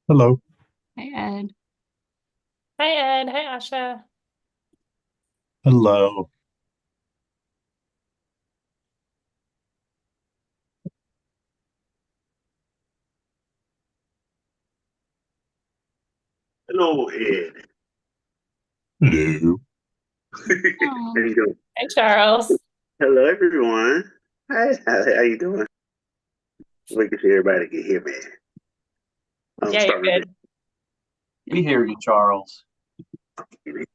Hello. Hi, Ed. Hi Ed. Hi Asha. Hello. Hello, Ed. Hello. How Oh, you doing? Hi Charles. Hello, everyone. Hi, how you doing? Making sure everybody can hear me. I'm Yeah, you're starting to good. We hear you, Charles. hear me.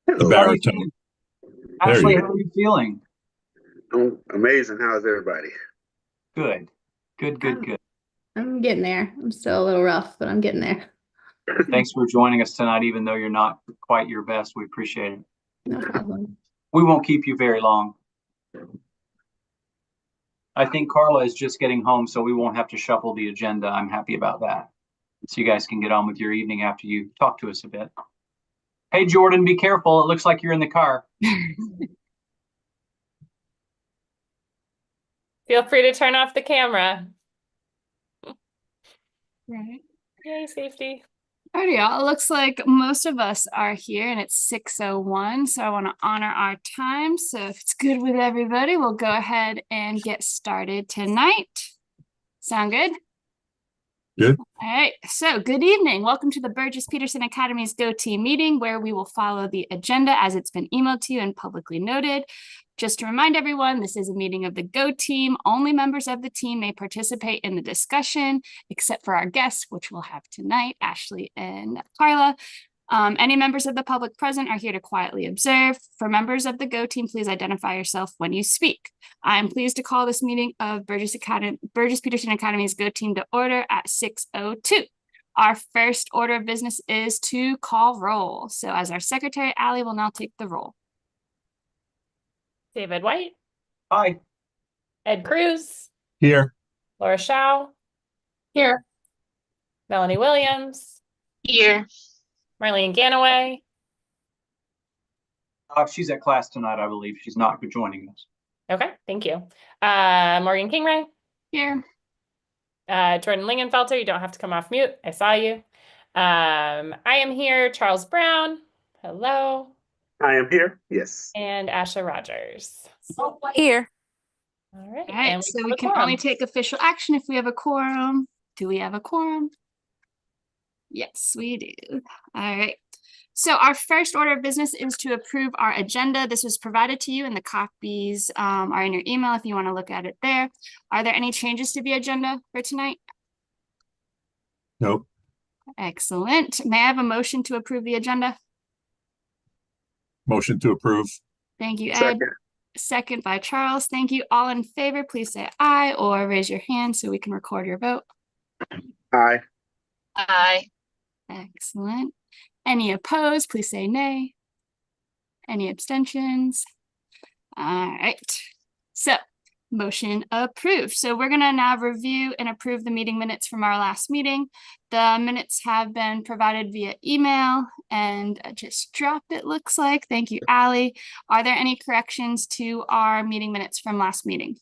The Hello. How are you, baritone. There Ashley? you How are you feeling? I'm amazing. How's everybody? Good. Good, good, I'm, good. I'm getting there. I'm still a little rough, but I'm getting there. Thanks for joining us tonight, even though you're not quite your best. We appreciate it. No problem. We won't keep you very long. I think Carla is just getting home, so we won't have to shuffle the agenda. I'm happy about that. So you guys can get on with your evening after you talk to us a bit. Hey, Jordan, be careful. It looks like you're in the car. Feel free to turn off the camera. Right. Yay, safety. Alrighty, y'all. It looks like most of us are here and it's 6:01, so I want to honor our time. So if it's good with everybody, we'll go ahead and get started tonight. Sound good? Good. All right, so good evening. Welcome to the Burgess-Peterson Academy's Go Team meeting, where we will follow the agenda as it's been emailed to you and publicly noted. Just to remind everyone, this is a meeting of the Go Team. Only members of the team may participate in the discussion, except for our guests, which we'll have tonight, Ashley and Carla. Any members of the public present are here to quietly observe. For members of the Go Team, please identify yourself when you speak. I'm pleased to call this meeting of Burgess-Peterson Academy's Go Team to order at 6:02. Our first order of business is to call roll. So as our secretary, Allie will now take the roll. David White, Hi. Ed Cruz, Here. Laura Shaw, Here. Melanie Williams, Here. Marlene Ganaway, She's at class tonight, I believe. She's not joining us. okay, thank you. Morgan Kingray, Here. Jordan Lingenfelter, you don't have to come off mute. I saw you. I am here. Charles Brown, hello. I am here. Yes. And Asha Rogers. Here. All right, All right, and so have we a can quorum. only take official action if we have a quorum. Do we have a quorum? Yes, we do. All right. So our first order of business is to approve our agenda. This was provided to you and the copies are in your email if you want to look at it there. Are there any changes to the agenda for tonight? Nope. Excellent. May I have a motion to approve the agenda? Motion to approve. Thank you, Ed. Second. Second by Charles. Thank you. All in favor, please say aye or raise your hand so we can record your vote. Aye. Aye. Excellent. Any opposed, please say nay. Any abstentions? All right. So motion approved. So we're going to now review and approve the meeting minutes from our last meeting. The minutes have been provided via email and just dropped, it looks like. Thank you, Allie. Are there any corrections to our meeting minutes from last meeting?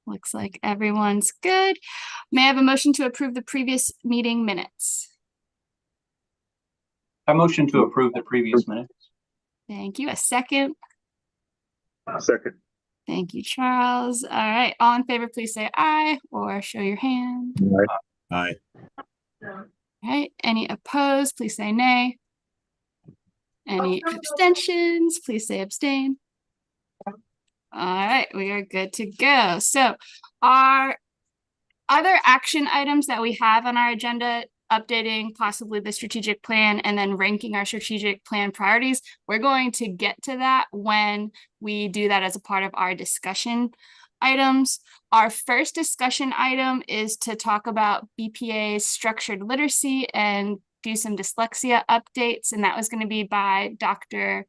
Looks like everyone's good. May I have a motion to approve the previous meeting minutes? I motion to approve the previous minutes. Thank you. A second. Second. Thank you, Charles. All right. All in favor, please say aye or show your hand. Aye. All right. Any opposed, please say nay. Any abstentions, please say abstain. All right, we are good to go. So our other action items that we have on our agenda, updating possibly the strategic plan and then ranking our strategic plan priorities, we're going to get to that when we do that as a part of our discussion items. Our first discussion item is to talk about BPA's structured literacy and do some dyslexia updates, and that was going to be by Dr.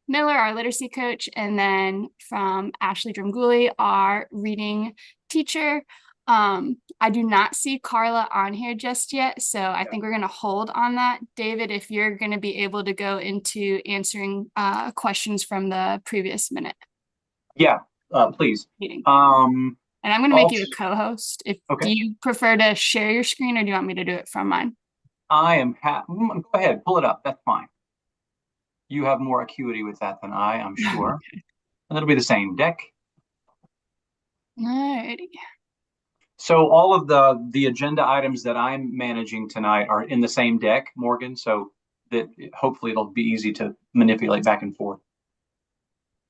Miller, our literacy coach, and then from Ashley Drumgooley, our reading teacher. I do not see Carla on here just yet, so I think we're going to hold on that. David, if you're going to be able to go into answering questions from the previous minute. Yeah, please. Meeting. And I'm going to make you a co-host. Do Okay. you prefer to share your screen or do you want me to do it from mine? I am go ahead, pull it up. That's fine. You have more acuity with that than I'm sure. And it'll be the same deck. Alrighty. So all of the agenda items that I'm managing tonight are in the same deck, Morgan, so that hopefully it'll be easy to manipulate back and forth.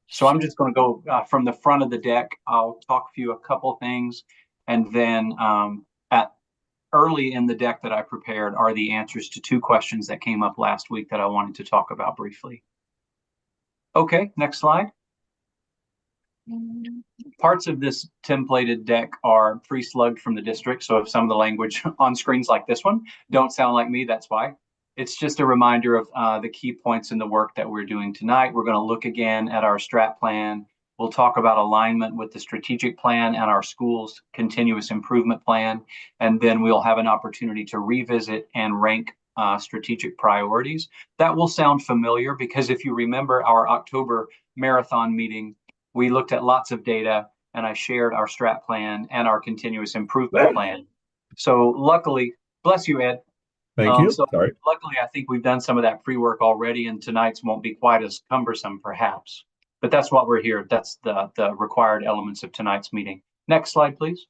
So I'm just going to go from the front of the deck. I'll talk to you a couple things, and then at early in the deck that I prepared are the answers to 2 questions that came up last week that I wanted to talk about briefly. Okay, next slide. Parts of this templated deck are pre-slugged from the district, so if some of the language on screens like this one don't sound like me, that's why. It's just a reminder of the key points in the work that we're doing tonight. We're going to look again at our strat plan. We'll talk about alignment with the strategic plan and our school's continuous improvement plan, and then we'll have an opportunity to revisit and rank strategic priorities. That will sound familiar because if you remember our October marathon meeting, we looked at lots of data and I shared our strat plan and our continuous improvement plan. So luckily, bless you, Ed. Thank you. So Sorry. luckily, I think we've done some of that pre-work already, and tonight's won't be quite as cumbersome, perhaps. But that's what we're here. That's the required elements of tonight's meeting. Next slide, please.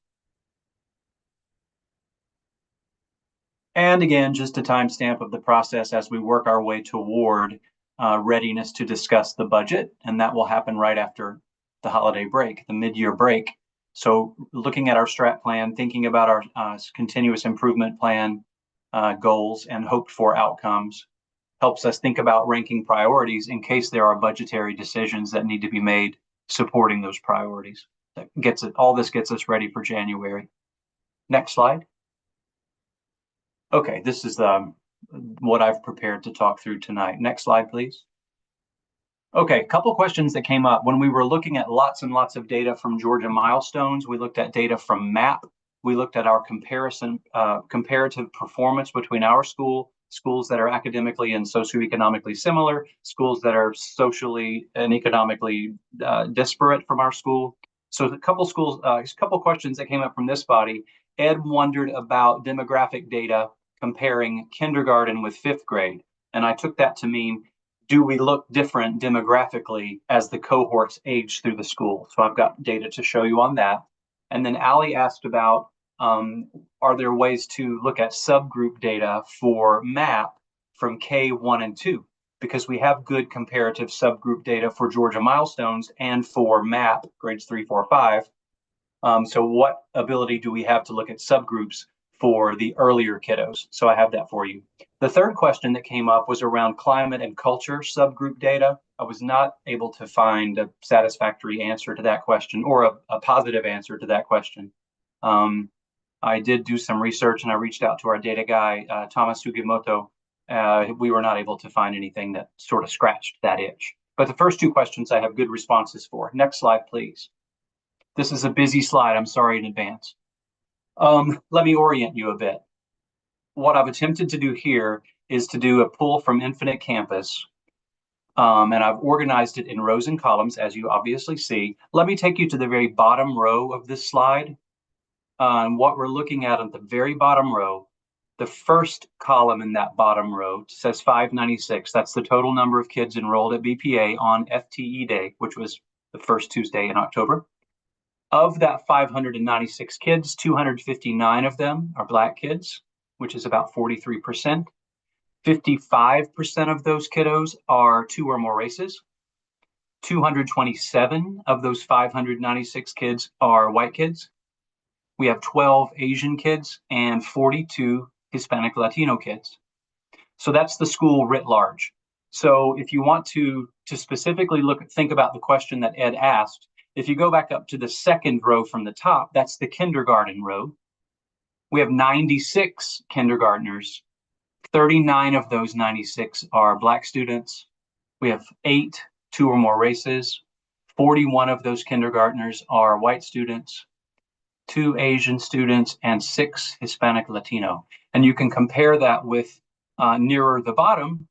And again, just a timestamp of the process as we work our way toward readiness to discuss the budget, and that will happen right after the holiday break, the mid-year break. So looking at our strat plan, thinking about our continuous improvement plan goals and hoped for outcomes helps us think about ranking priorities in case there are budgetary decisions that need to be made supporting those priorities. That gets it. All this gets us ready for January. Next slide. Okay, this is what I've prepared to talk through tonight. Next slide, please. Okay, a couple questions that came up when we were looking at lots and lots of data from Georgia Milestones. We looked at data from MAP. We looked at our comparative performance between our schools that are academically and socioeconomically similar, schools that are socially and economically disparate from our school. So a couple questions that came up from this body. Ed wondered about demographic data comparing kindergarten with 5th grade. And I took that to mean, do we look different demographically as the cohorts age through the school? So I've got data to show you on that. And then Allie asked about, are there ways to look at subgroup data for MAP from K1 and 2? Because we have good comparative subgroup data for Georgia Milestones and for MAP, grades 3, 4, 5. So what ability do we have to look at subgroups for the earlier kiddos? So I have that for you. The third question that came up was around climate and culture subgroup data. I was not able to find a satisfactory answer to that question or a positive answer to that question. I did do some research and I reached out to our data guy, Thomas Sugimoto. We were not able to find anything that sort of scratched that itch. But the first 2 questions I have good responses for. Next slide, please. This is a busy slide. I'm sorry in advance. Let me orient you a bit. What I've attempted to do here is to do a pull from Infinite Campus, and I've organized it in rows and columns, as you obviously see. Let me take you to the very bottom row of this slide. What we're looking at the very bottom row, the first column in that bottom row says 596. That's the total number of kids enrolled at BPA on FTE Day, which was the first Tuesday in October. Of that 596 kids, 259 of them are Black kids, which is about 43%. 55% of those kiddos are 2 or more races. 227 of those 596 kids are white kids. We have 12 Asian kids and 42 Hispanic Latino kids. So that's the school writ large. So if you want to specifically think about the question that Ed asked, if you go back up to the second row from the top, that's the kindergarten row. We have 96 kindergartners. 39 of those 96 are Black students. We have 8 2 or more races. 41 of those kindergartners are white students, 2 Asian students, and 6 Hispanic Latino. And you can compare that with nearer the bottom,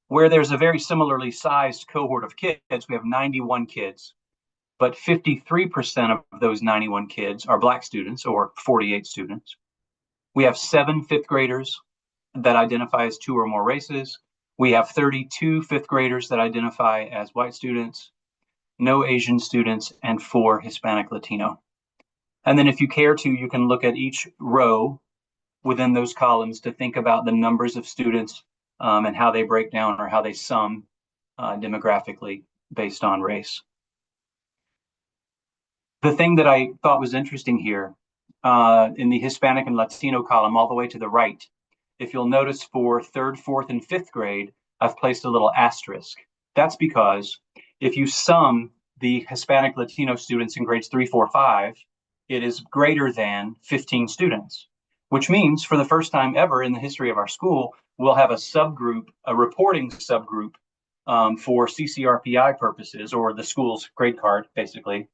where there's a very similarly sized cohort of kids. We have 91 kids. but 53% of those 91 kids are Black students, or 48 students. We have 7 fifth graders that identify as 2 or more races. We have 32 fifth graders that identify as white students, no Asian students, and 4 Hispanic Latino. And then if you care to, you can look at each row within those columns to think about the numbers of students and how they break down or how they sum demographically based on race. The thing that I thought was interesting here in the Hispanic and Latino column all the way to the right, if you'll notice for 3rd, 4th, and 5th grade, I've placed a little asterisk. That's because if you sum the Hispanic Latino students in grades 3, 4, 5, it is greater than 15 students, which means for the first time ever in the history of our school, we'll have a subgroup, a reporting subgroup for CCRPI purposes, or the school's grade card, basically.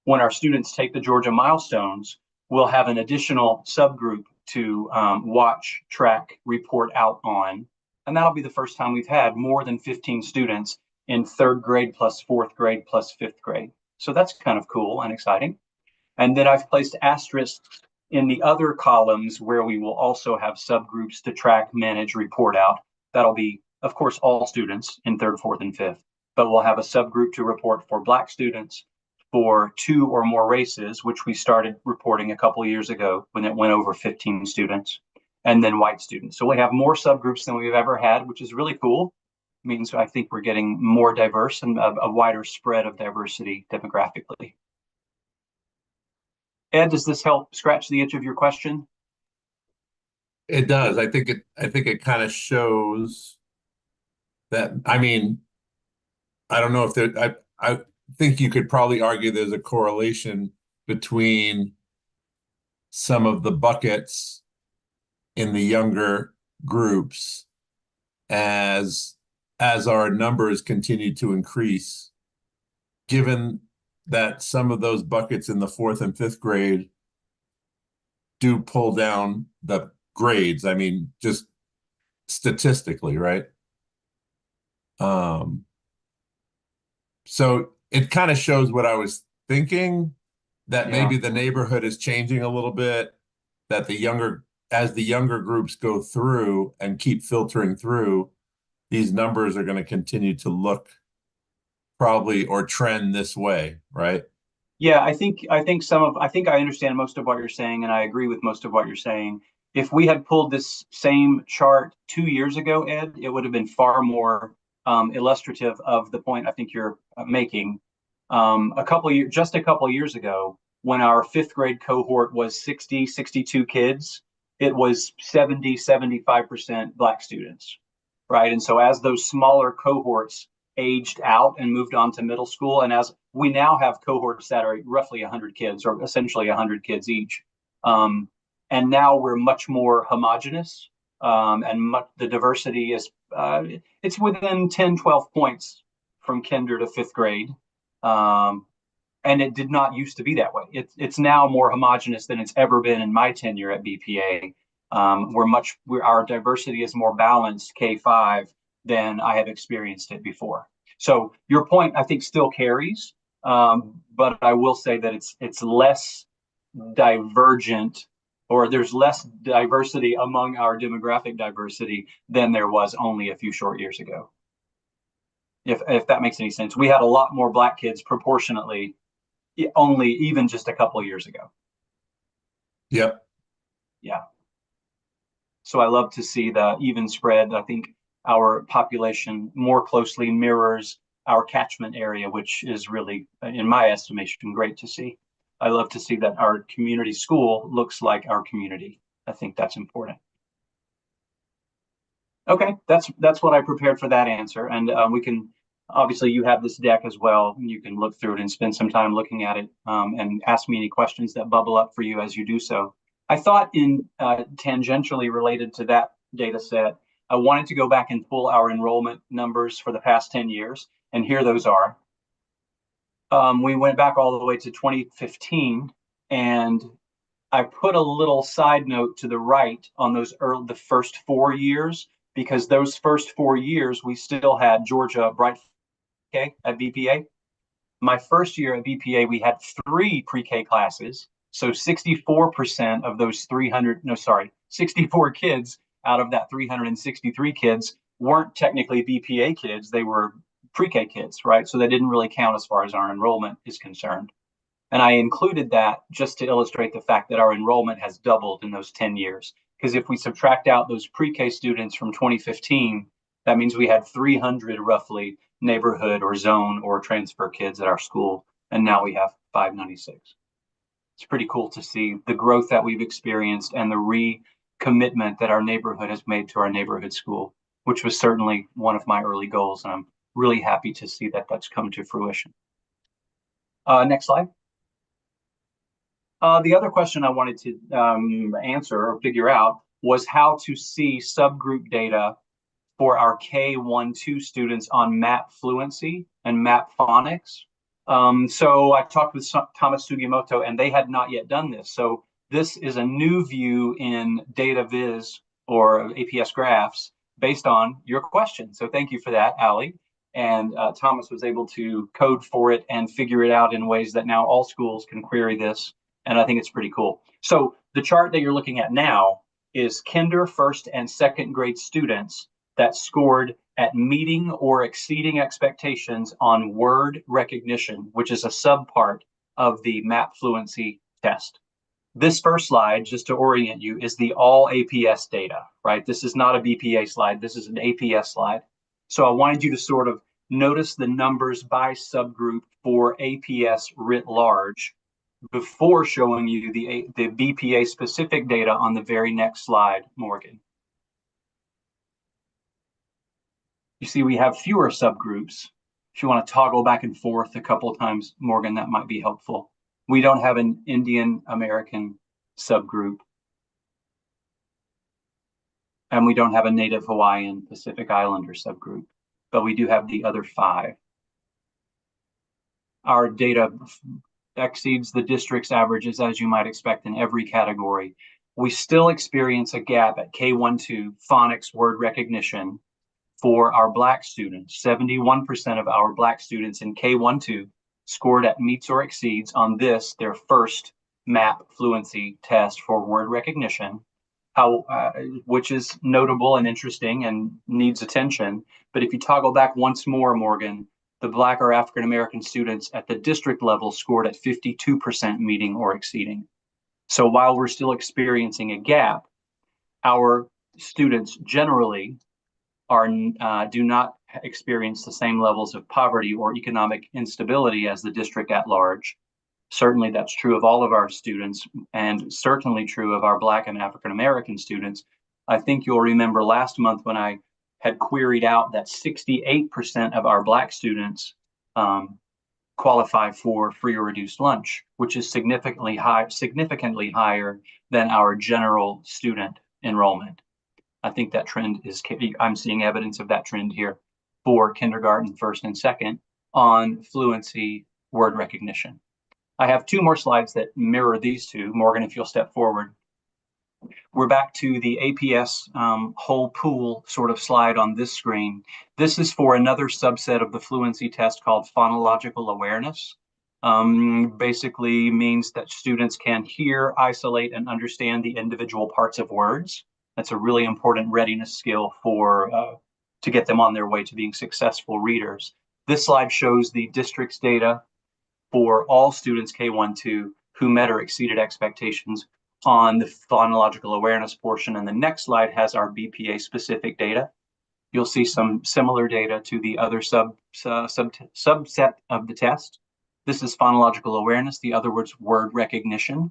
When our students take the Georgia milestones, we'll have an additional subgroup to watch, track, report out on. And that'll be the first time we've had more than 15 students in 3rd grade plus 4th grade plus 5th grade. So that's kind of cool and exciting. And then I've placed asterisks in the other columns where we will also have subgroups to track, manage, report out. That'll be, of course, all students in 3rd, 4th, and 5th. But we'll have a subgroup to report for Black students, for 2 or more races, which we started reporting a couple of years ago when it went over 15 students, and then white students. So we have more subgroups than we've ever had, which is really cool. It means I think we're getting more diverse and a wider spread of diversity demographically. Ed, does this help scratch the itch of your question? It does. I think it kind of shows that, I mean, I don't know if there, I think you could probably argue there's a correlation between some of the buckets in the younger groups as our numbers continue to increase, given that some of those buckets in the 4th and 5th grade do pull down the grades. I mean, just statistically, right? So it kind of shows what I was thinking, that maybe the neighborhood is changing a little bit, that as the younger groups go through and keep filtering through, these numbers are going to continue to look probably or trend this way, right? Yeah, I think I understand most of what you're saying, and I agree with most of what you're saying. If we had pulled this same chart 2 years ago, Ed, it would have been far more illustrative of the point I think you're making. Just a couple of years ago, when our 5th grade cohort was 60, 62 kids, it was 70, 75% Black students, right? And so as those smaller cohorts aged out and moved on to middle school, and as we now have cohorts that are roughly 100 kids, or essentially 100 kids each, and now we're much more homogenous, and the diversity is it's within 10, 12 points from kinder to 5th grade. And it did not used to be that way. It's now more homogenous than it's ever been in my tenure at BPA. Our diversity is more balanced K-5 than I have experienced it before. So your point, I think, still carries, but I will say that it's less divergent, or there's less diversity among our demographic diversity than there was only a few short years ago. If that makes any sense. We had a lot more Black kids proportionately even just a couple of years ago. Yep. Yeah. So I love to see the even spread. I think our population more closely mirrors our catchment area, which is really, in my estimation, great to see. I love to see that our community school looks like our community. I think that's important. Okay, that's what I prepared for that answer. And we can, obviously you have this deck as well. You can look through it and spend some time looking at it and ask me any questions that bubble up for you as you do so. I thought in tangentially related to that data set, I wanted to go back and pull our enrollment numbers for the past 10 years, and here those are. We went back all the way to 2015, and I put a little side note to the right on those the first 4 years, because those first 4 years we still had Georgia Bright at BPA. My first year at BPA, we had 3 pre-K classes. So 64% of those 64 kids out of that 363 kids weren't technically BPA kids. They were pre-K kids, right? So they didn't really count as far as our enrollment is concerned. And I included that just to illustrate the fact that our enrollment has doubled in those 10 years. Because if we subtract out those pre-K students from 2015, that means we had 300 roughly neighborhood or zone or transfer kids at our school. And now we have 596. It's pretty cool to see the growth that we've experienced and the recommitment that our neighborhood has made to our neighborhood school, which was certainly one of my early goals. And I'm really happy to see that that's come to fruition. Next slide. The other question I wanted to answer or figure out was how to see subgroup data for our K-1-2 students on MAP fluency and MAP phonics. So I talked with Thomas Sugimoto, and they had not yet done this. So this is a new view in Data Viz or APS graphs based on your question. So thank you for that, Ali. And Thomas was able to code for it and figure it out in ways that now all schools can query this. And I think it's pretty cool. So the chart that you're looking at now is kinder, first, and second grade students that scored at meeting or exceeding expectations on word recognition, which is a subpart of the MAP fluency test. This first slide, just to orient you, is the all APS data, right? This is not a BPA slide. This is an APS slide. So I wanted you to sort of notice the numbers by subgroup for APS writ large before showing you the BPA specific data on the very next slide, Morgan. You see we have fewer subgroups. If you want to toggle back and forth a couple of times, Morgan, that might be helpful. We don't have an Indian American subgroup. And we don't have a Native Hawaiian Pacific Islander subgroup, but we do have the other 5. Our data exceeds the district's averages, as you might expect, in every category. We still experience a gap at K-1-2 phonics word recognition for our Black students. 71% of our Black students in K-1-2 scored at meets or exceeds on this, their first MAP fluency test for word recognition, which is notable and interesting and needs attention. But if you toggle back once more, Morgan, the Black or African American students at the district level scored at 52% meeting or exceeding. So while we're still experiencing a gap, our students generally do not experience the same levels of poverty or economic instability as the district at large. Certainly that's true of all of our students, and certainly true of our Black and African American students. I think you'll remember last month when I had queried out that 68% of our Black students qualify for free or reduced lunch, which is significantly higher than our general student enrollment. I think that trend I'm seeing evidence of that trend here for kindergarten, first and second on fluency word recognition. I have 2 more slides that mirror these 2. Morgan, if you'll step forward. We're back to the APS whole pool sort of slide on this screen. This is for another subset of the fluency test called phonological awareness. Basically means that students can hear, isolate, and understand the individual parts of words. That's a really important readiness skill to get them on their way to being successful readers. This slide shows the district's data for all students K-1-2 who met or exceeded expectations on the phonological awareness portion, and the next slide has our BPA specific data. You'll see some similar data to the other subset of the test. This is phonological awareness, the other words, word recognition.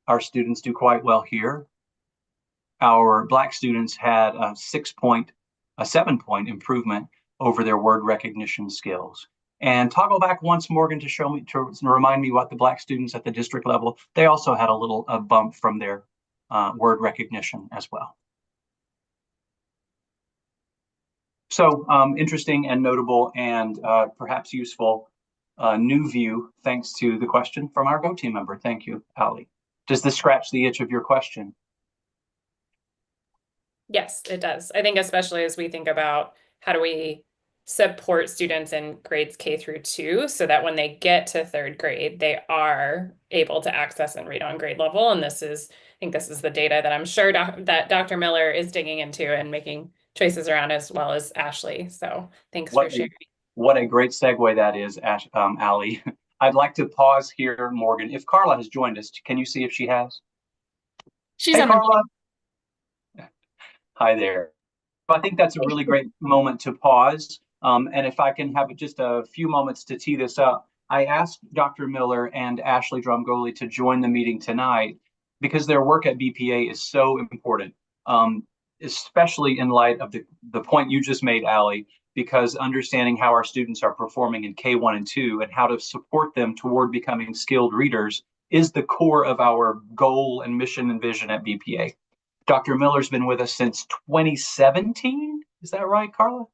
Our students do quite well here. Our Black students had a 7-point improvement over their word recognition skills. And toggle back once, Morgan, to remind me what the Black students at the district level, they also had a little bump from their word recognition as well. So interesting and notable and perhaps useful new view, thanks to the question from our Go team member. Thank you, Ali. Does this scratch the itch of your question? Yes, it does. I think especially as we think about how do we support students in grades K through 2 so that when they get to 3rd grade, they are able to access and read on grade level. And I think this is the data that I'm sure that Dr. Miller is digging into and making choices around, as well as Ashley. So thanks for sharing. What a great segue that is, Allie. I'd like to pause here, Morgan. If Carla has joined us, can you see if she has? She's Hey, on Carla. Hi there. I think that's a really great moment to pause. And if I can have just a few moments to tee this up, I asked Dr. Miller and Ashley Drumgoli to join the meeting tonight because their work at BPA is so important, especially in light of the point you just made, Allie, because understanding how our students are performing in K1 and 2 and how to support them toward becoming skilled readers is the core of our goal and mission and vision at BPA. Dr. Miller's been with us since 2017. Is that right, Carla?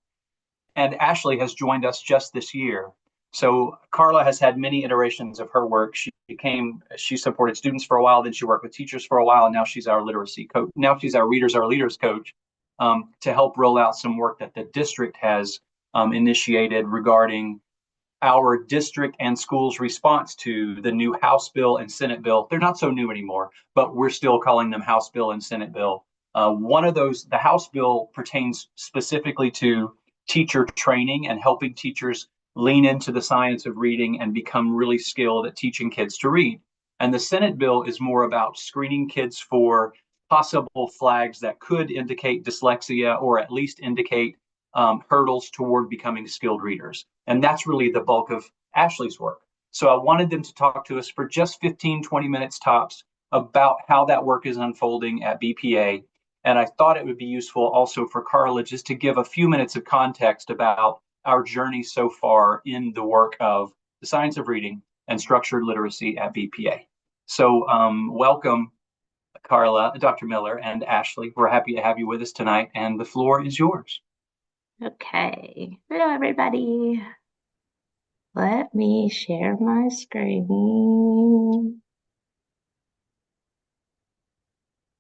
And Ashley has joined us just this year. So Carla has had many iterations of her work. She supported students for a while, then she worked with teachers for a while, and now she's our literacy coach. Now she's our Readers Are Leaders coach to help roll out some work that the district has initiated regarding our district and schools' response to the new House bill and Senate bill. They're not so new anymore, but we're still calling them House bill and Senate bill. One of those, the House bill, pertains specifically to teacher training and helping teachers lean into the science of reading and become really skilled at teaching kids to read. And the Senate bill is more about screening kids for possible flags that could indicate dyslexia or at least indicate hurdles toward becoming skilled readers. And that's really the bulk of Ashley's work. So I wanted them to talk to us for just 15, 20 minutes tops about how that work is unfolding at BPA. And I thought it would be useful also for Carla just to give a few minutes of context about our journey so far in the work of the science of reading and structured literacy at BPA. So welcome, Carla, Dr. Miller, and Ashley. We're happy to have you with us tonight, and the floor is yours. Okay. Hello, everybody. Let me share my screen.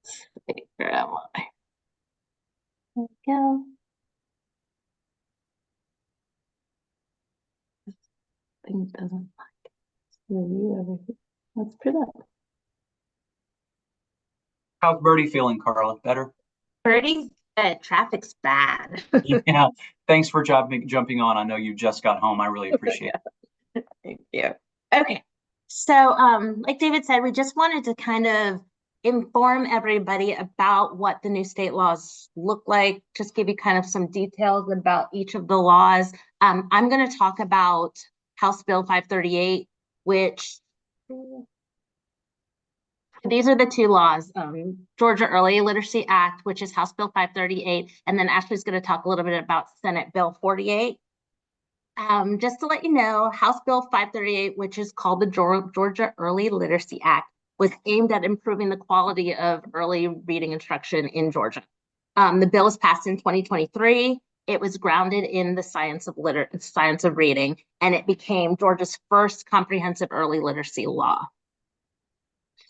Let's see, where am I? There we go. This thing doesn't like review everything. Let's put up. How's Birdie feeling, Carla? Better? Birdie's good. Traffic's bad. Yeah. Thanks for jumping on. I know you just got home. I really appreciate it. Thank you. Okay. So, like David said, we just wanted to kind of inform everybody about what the new state laws look like, just give you kind of some details about each of the laws. I'm going to talk about House Bill 538, which these are the two laws, Georgia Early Literacy Act, which is House Bill 538, and then Ashley's going to talk a little bit about Senate Bill 48. Just to let you know, House Bill 538, which is called the Georgia Early Literacy Act, was aimed at improving the quality of early reading instruction in Georgia. The bill was passed in 2023. It was grounded in the science of reading, and it became Georgia's first comprehensive early literacy law.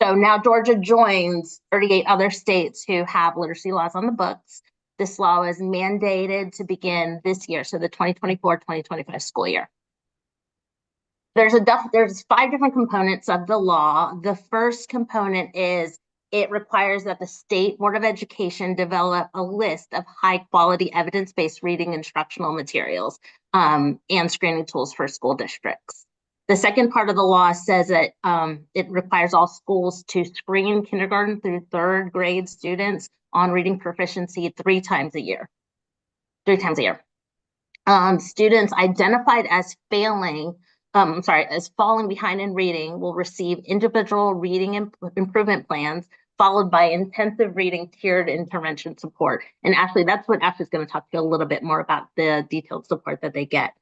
So now Georgia joins 38 other states who have literacy laws on the books. This law is mandated to begin this year, so the 2024-2025 school year. There's 5 different components of the law. The first component is it requires that the State Board of Education develop a list of high-quality evidence-based reading instructional materials and screening tools for school districts. The second part of the law says that it requires all schools to screen kindergarten through 3rd grade students on reading proficiency 3 times a year. Students identified as falling behind in reading will receive individual reading improvement plans, followed by intensive reading tiered intervention support. And Ashley, that's what Ashley's going to talk to you a little bit more about, the detailed support that they get.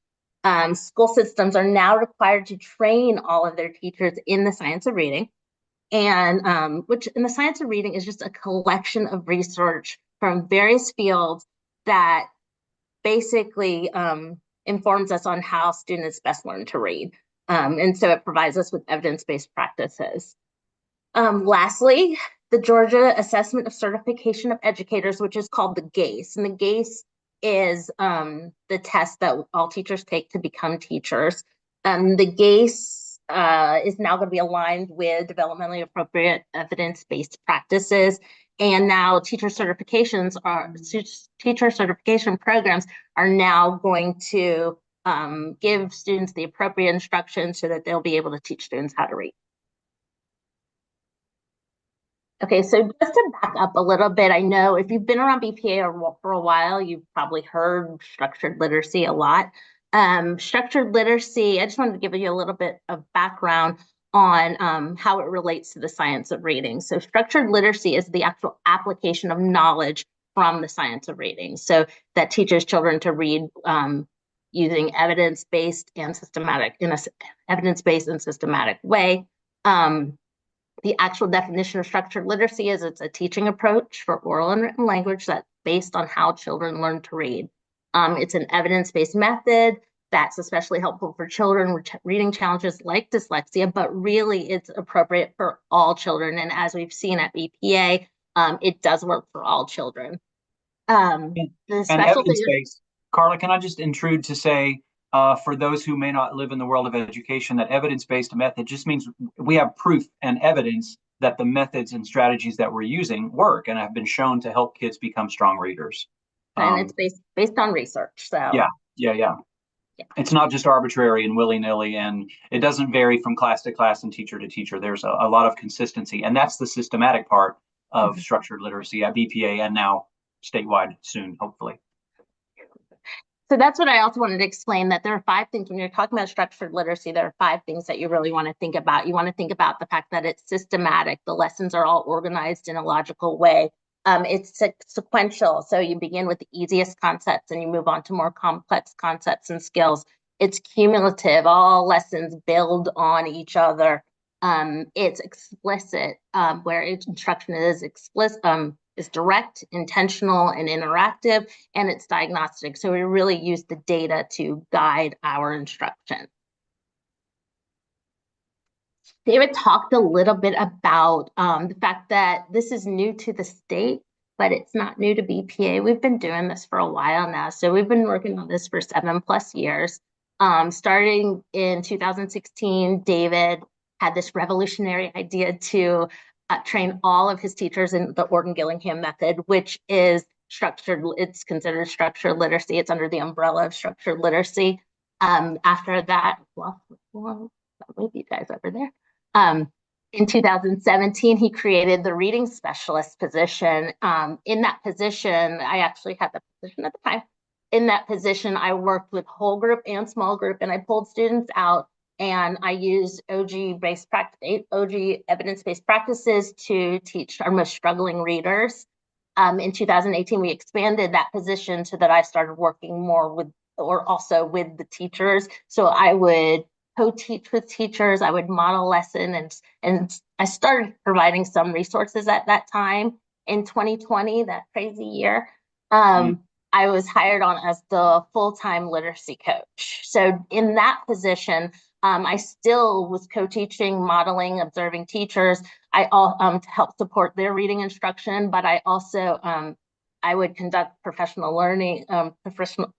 School systems are now required to train all of their teachers in the science of reading, and which in the science of reading is just a collection of research from various fields that basically informs us on how students best learn to read. And so it provides us with evidence-based practices. Lastly, the Georgia Assessment of Certification of Educators, which is called the GACE. And the GACE is the test that all teachers take to become teachers. The GACE is now going to be aligned with developmentally appropriate evidence-based practices. And now teacher certification programs are now going to give students the appropriate instruction so that they'll be able to teach students how to read. Okay, so just to back up a little bit, I know if you've been around BPA for a while, you've probably heard structured literacy a lot. Structured literacy, I just wanted to give you a little bit of background on how it relates to the science of reading. So structured literacy is the actual application of knowledge from the science of reading. So that teaches children to read using evidence-based and systematic, in a evidence-based and systematic way. The actual definition of structured literacy is it's a teaching approach for oral and written language that's based on how children learn to read. It's an evidence-based method that's especially helpful for children with reading challenges like dyslexia, but really it's appropriate for all children. And as we've seen at BPA, it does work for all children. And evidence-based, Carla, can I just intrude to say, for those who may not live in the world of education, that evidence-based method just means we have proof and evidence that the methods and strategies that we're using work and have been shown to help kids become strong readers. And it's based on research. So yeah. It's not just arbitrary and willy-nilly, and it doesn't vary from class to class and teacher to teacher. There's a lot of consistency, and that's the systematic part of structured literacy at BPA and now statewide soon, hopefully. So that's what I also wanted to explain, that there are 5 things when you're talking about structured literacy, there are 5 things that you really want to think about. You want to think about the fact that it's systematic. The lessons are all organized in a logical way. It's sequential. So you begin with the easiest concepts and you move on to more complex concepts and skills. It's cumulative. All lessons build on each other. It's explicit, where instruction is explicit, is direct, intentional, and interactive, and it's diagnostic. So we really use the data to guide our instruction. David talked a little bit about the fact that this is new to the state, but it's not new to BPA. We've been doing this for a while now. So we've been working on this for 7+ years. Starting in 2016, David had this revolutionary idea to train all of his teachers in the Orton-Gillingham method, which is structured, it's considered structured literacy. It's under the umbrella of structured literacy. After that, well, move you guys over there. In 2017, he created the reading specialist position. In that position, I actually had the position at the time. In that position, I worked with whole group and small group, and I pulled students out and I used OG evidence-based practices to teach our most struggling readers. In 2018, we expanded that position so that I started working more with, or also with the teachers. So I would co-teach with teachers, I would model lesson, and I started providing some resources at that time. In 2020, that crazy year, I was hired on as the full-time literacy coach. So in that position, I still was co-teaching, modeling, observing teachers. To help support their reading instruction, but I also I would conduct professional learning,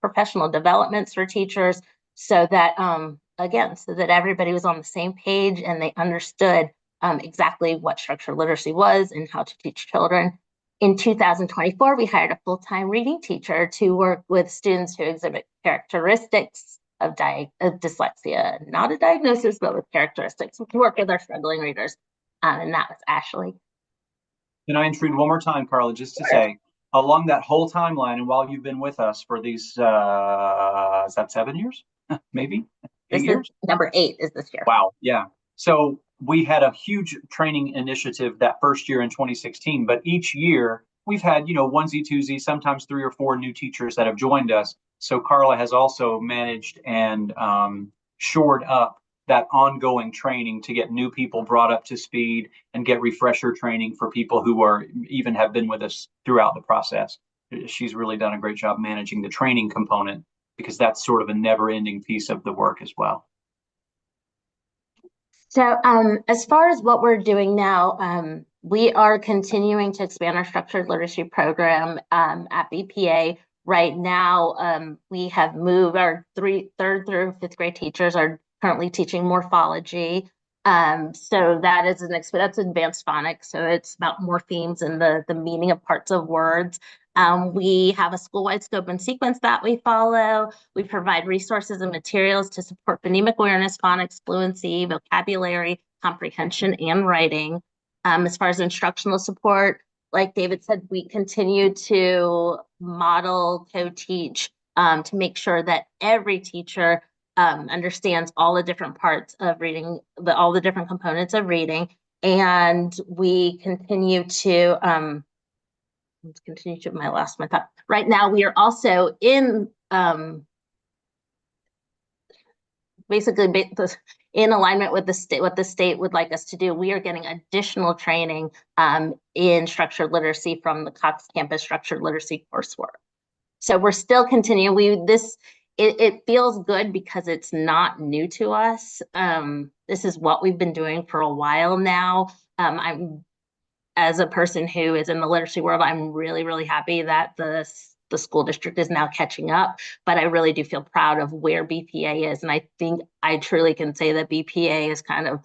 professional developments for teachers, so that so that everybody was on the same page and they understood exactly what structured literacy was and how to teach children. In 2024, we hired a full-time reading teacher to work with students who exhibit characteristics of dyslexia, not a diagnosis, but with characteristics. We can work with our struggling readers, and that was Ashley. Can I intrude one more time, Carla, just to say, along that whole timeline, and while you've been with us for these, is that 7 years? Maybe 8 years? Number 8 is this year. Wow, yeah. So we had a huge training initiative that first year in 2016, but each year we've had, onesie, twosie, sometimes 3 or 4 new teachers that have joined us. So Carla has also managed and shored up that ongoing training to get new people brought up to speed and get refresher training for people who even have been with us throughout the process. She's really done a great job managing the training component, because that's sort of a never-ending piece of the work as well. So as far as what we're doing now, we are continuing to expand our structured literacy program at BPA. Right now, we have moved our third through fifth grade teachers are currently teaching morphology. So that is that's advanced phonics. So it's about morphemes and the meaning of parts of words. We have a school-wide scope and sequence that we follow. We provide resources and materials to support phonemic awareness, phonics, fluency, vocabulary, comprehension, and writing. As far as instructional support, like David said, we continue to model, co-teach to make sure that every teacher understands all the different parts of reading, all the different components of reading. And we continue to, my thought. Right now, we are also in basically in alignment with the state, what the state would like us to do. We are getting additional training in structured literacy from the Cox Campus Structured Literacy coursework. So we're still continuing. It feels good because it's not new to us. This is what we've been doing for a while now. As a person who is in the literacy world, I'm really, really happy that the school district is now catching up, but I really do feel proud of where BPA is. And I think I truly can say that BPA is kind of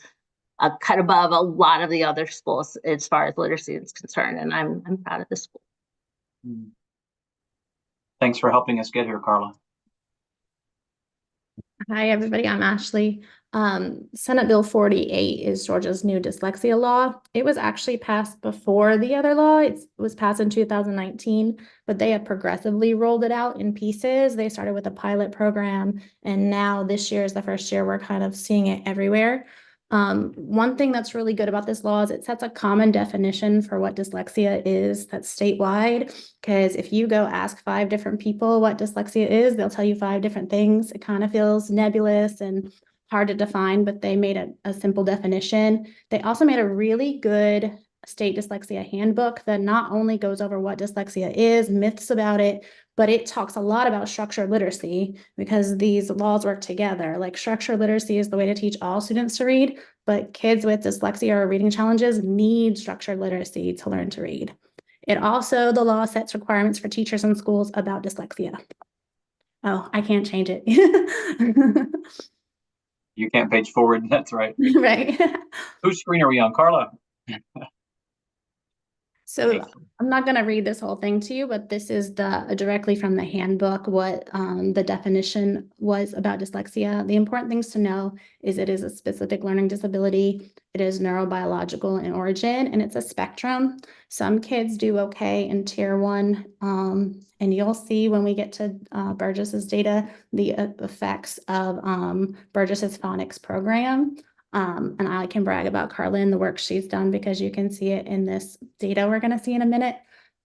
a cut above a lot of the other schools as far as literacy is concerned. And I'm proud of the school. Thanks for helping us get here, Carla. Hi, everybody. I'm Ashley. Senate Bill 48 is Georgia's new dyslexia law. It was actually passed before the other law. It was passed in 2019, but they have progressively rolled it out in pieces. They started with a pilot program, and now this year is the first year we're kind of seeing it everywhere. One thing that's really good about this law is it sets a common definition for what dyslexia is that's statewide, because if you go ask 5 different people what dyslexia is, they'll tell you 5 different things. It kind of feels nebulous and hard to define, but they made a simple definition. They also made a really good state dyslexia handbook that not only goes over what dyslexia is, myths about it, but it talks a lot about structured literacy because these laws work together. Like structured literacy is the way to teach all students to read, but kids with dyslexia or reading challenges need structured literacy to learn to read. The law sets requirements for teachers and schools about dyslexia. Oh, I can't change it. You can't page forward. That's right. Right. Whose screen are we on, Carla? So I'm not going to read this whole thing to you, but this is directly from the handbook, what the definition was about dyslexia. The important things to know is it is a specific learning disability. It is neurobiological in origin, and it's a spectrum. Some kids do okay in tier 1, and you'll see when we get to Burgess's data, the effects of Burgess's phonics program. And I can brag about Carla and the work she's done because you can see it in this data we're going to see in a minute.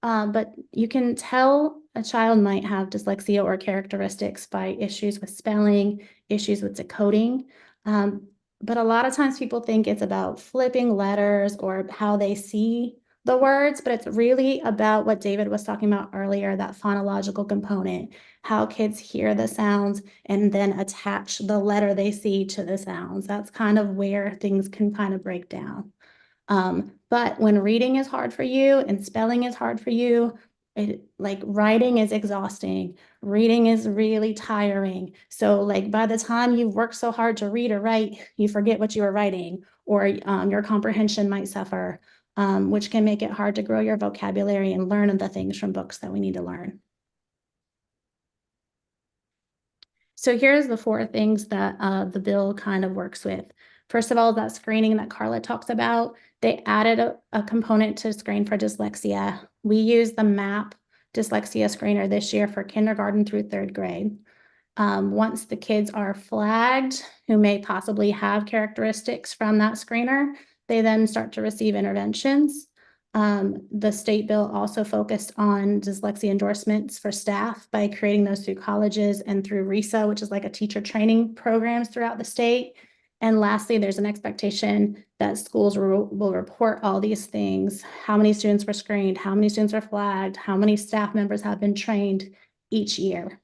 But you can tell a child might have dyslexia or characteristics by issues with spelling, issues with decoding. But a lot of times people think it's about flipping letters or how they see the words, but it's really about what David was talking about earlier, that phonological component, how kids hear the sounds and then attach the letter they see to the sounds. That's kind of where things can kind of break down. But when reading is hard for you and spelling is hard for you, like writing is exhausting, reading is really tiring. So like by the time you've worked so hard to read or write, you forget what you were writing, or your comprehension might suffer. Which can make it hard to grow your vocabulary and learn the things from books that we need to learn. So here's the 4 things that the bill kind of works with. First of all, that screening that Carla talks about, they added a component to screen for dyslexia. We use the MAP dyslexia screener this year for kindergarten through 3rd grade. Once the kids are flagged, who may possibly have characteristics from that screener, they then start to receive interventions. The state bill also focused on dyslexia endorsements for staff by creating those through colleges and through RESA, which is like a teacher training programs throughout the state. And lastly, there's an expectation that schools will report all these things, how many students were screened, how many students are flagged, how many staff members have been trained each year.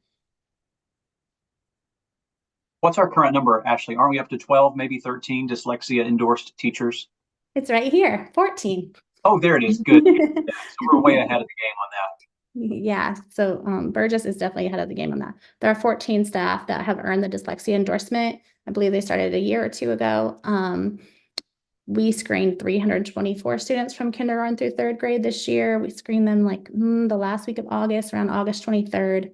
What's our current number, Ashley? Aren't we up to 12, maybe 13 dyslexia endorsed teachers? It's right here, 14. Oh, there it is. Good. Yeah, so we're way ahead of the game on that. Yeah, so Burgess is definitely ahead of the game on that. There are 14 staff that have earned the dyslexia endorsement. I believe they started a year or two ago. We screened 324 students from kindergarten through third grade this year. We screened them like the last week of August, around August 23rd.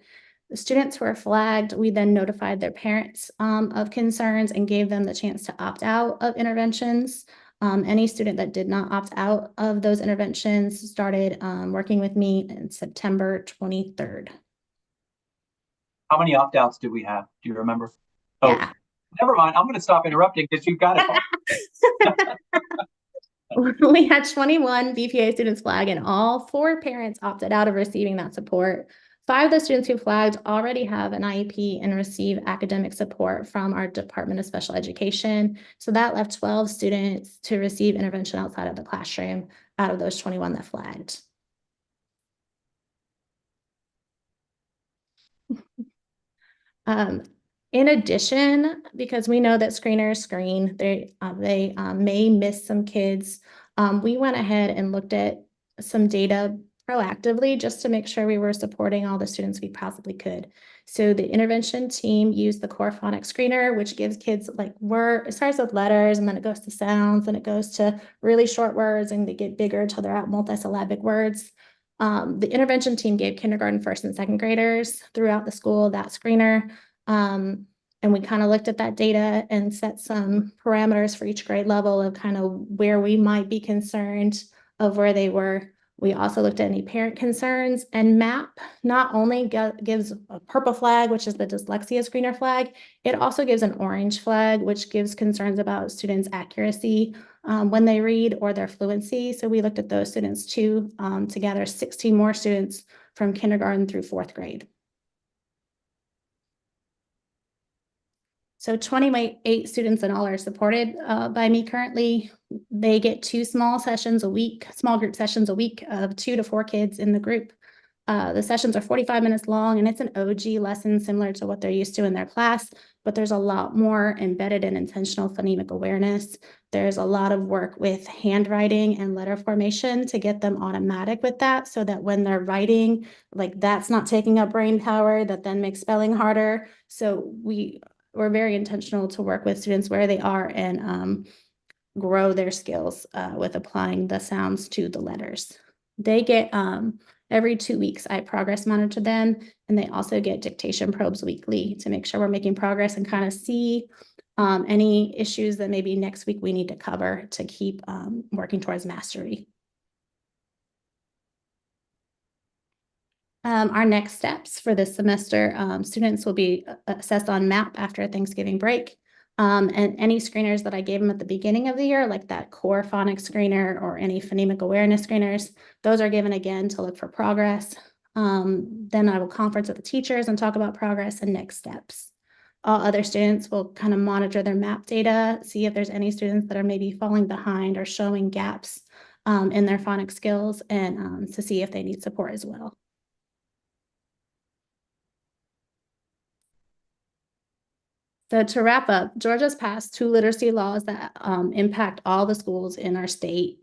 The students who were flagged, we then notified their parents of concerns and gave them the chance to opt out of interventions. Any student that did not opt out of those interventions started working with me in September 23rd. How many opt-outs do we have? Do you remember? Yeah. Oh, never mind. I'm going to stop interrupting because you've got it. We had 21 BPA students flag, and all 4 parents opted out of receiving that support. 5 of the students who flagged already have an IEP and receive academic support from our Department of Special Education. So that left 12 students to receive intervention outside of the classroom out of those 21 that flagged. In addition, because we know that screeners screen, they may miss some kids. We went ahead and looked at some data proactively just to make sure we were supporting all the students we possibly could. So the intervention team used the core phonics screener, which gives kids like it starts with letters and then it goes to sounds and it goes to really short words and they get bigger until they're at multisyllabic words. The intervention team gave kindergarten, first and second graders throughout the school that screener. And we kind of looked at that data and set some parameters for each grade level of kind of where we might be concerned of where they were. We also looked at any parent concerns, and MAP not only gives a purple flag, which is the dyslexia screener flag, it also gives an orange flag, which gives concerns about students' accuracy when they read or their fluency. So we looked at those students too to gather 16 more students from kindergarten through 4th grade. So 28 students in all are supported by me currently. They get 2 small sessions a week, small group sessions a week of 2 to 4 kids in the group. The sessions are 45 minutes long, and it's an OG lesson similar to what they're used to in their class, but there's a lot more embedded in intentional phonemic awareness. There's a lot of work with handwriting and letter formation to get them automatic with that so that when they're writing, like that's not taking up brain power, that then makes spelling harder. So we're very intentional to work with students where they are and grow their skills with applying the sounds to the letters. They get every 2 weeks, I progress monitor them, and they also get dictation probes weekly to make sure we're making progress and kind of see any issues that maybe next week we need to cover to keep working towards mastery. Our next steps for this semester, students will be assessed on MAP after Thanksgiving break. And any screeners that I gave them at the beginning of the year, like that core phonics screener or any phonemic awareness screeners, those are given again to look for progress. Then I will conference with the teachers and talk about progress and next steps. All other students will kind of monitor their MAP data, see if there's any students that are maybe falling behind or showing gaps in their phonics skills and to see if they need support as well. So to wrap up, Georgia's passed 2 literacy laws that impact all the schools in our state.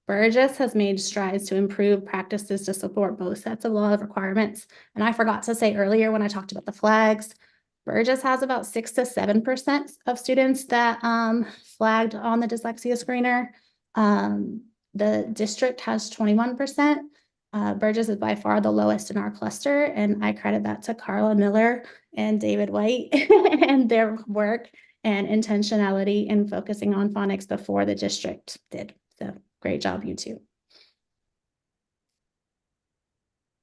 Burgess has made strides to improve practices to support both sets of law requirements. And I forgot to say earlier when I talked about the flags, Burgess has about 6 to 7% of students that flagged on the dyslexia screener. The district has 21%. Burgess is by far the lowest in our cluster, and I credit that to Carla Miller and David White and their work and intentionality in focusing on phonics before the district did. So great job, you two.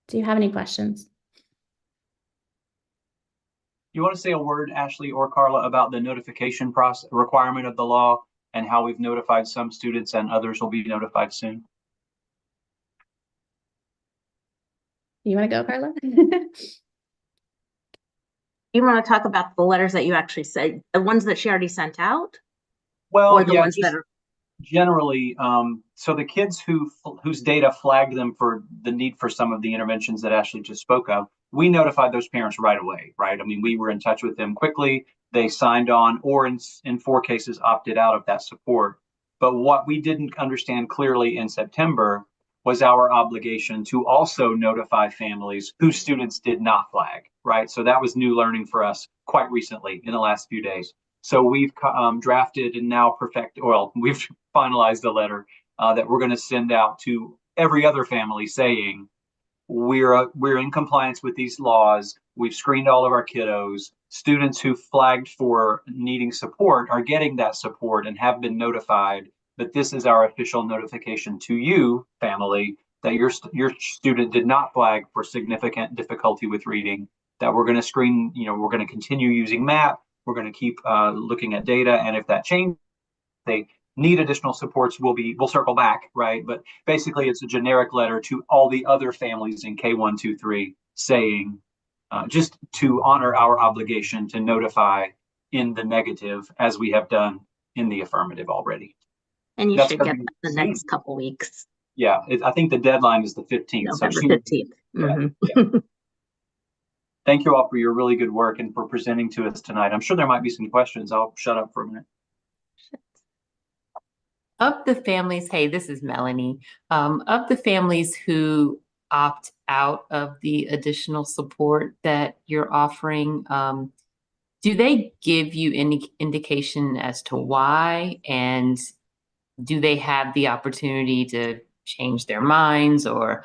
Do you have any questions? You want to say a word, Ashley or Carla, about the notification process requirement of the law and how we've notified some students and others will be notified soon? You want to go, Carla? You want to talk about the letters that you actually said, the ones that she already sent out? Well, Or the yeah, ones that are generally, so the kids whose data flagged them for the need for some of the interventions that Ashley just spoke of, we notified those parents right away, right? I mean, we were in touch with them quickly. They signed on, or in 4 cases opted out of that support. But what we didn't understand clearly in September was our obligation to also notify families whose students did not flag, right? So that was new learning for us quite recently in the last few days. So we've drafted and now we've finalized a letter that we're going to send out to every other family saying, we're in compliance with these laws. We've screened all of our kiddos. Students who flagged for needing support are getting that support and have been notified. But this is our official notification to you, family, that your student did not flag for significant difficulty with reading, that we're going to screen, we're going to continue using MAP. We're going to keep looking at data. And if that changes, they need additional supports, we'll circle back, right? But basically it's a generic letter to all the other families in K1, 2, 3 saying, just to honor our obligation to notify in the negative as we have done in the affirmative already. And you should get that the next couple weeks. Yeah, I think the deadline is the 15th. November 15th. Yeah. Thank you all for your really good work and for presenting to us tonight. I'm sure there might be some questions. I'll shut up for a minute. Of the families, hey, this is Melanie. Of the families who opt out of the additional support that you're offering, do they give you any indication as to why? And do they have the opportunity to change their minds, or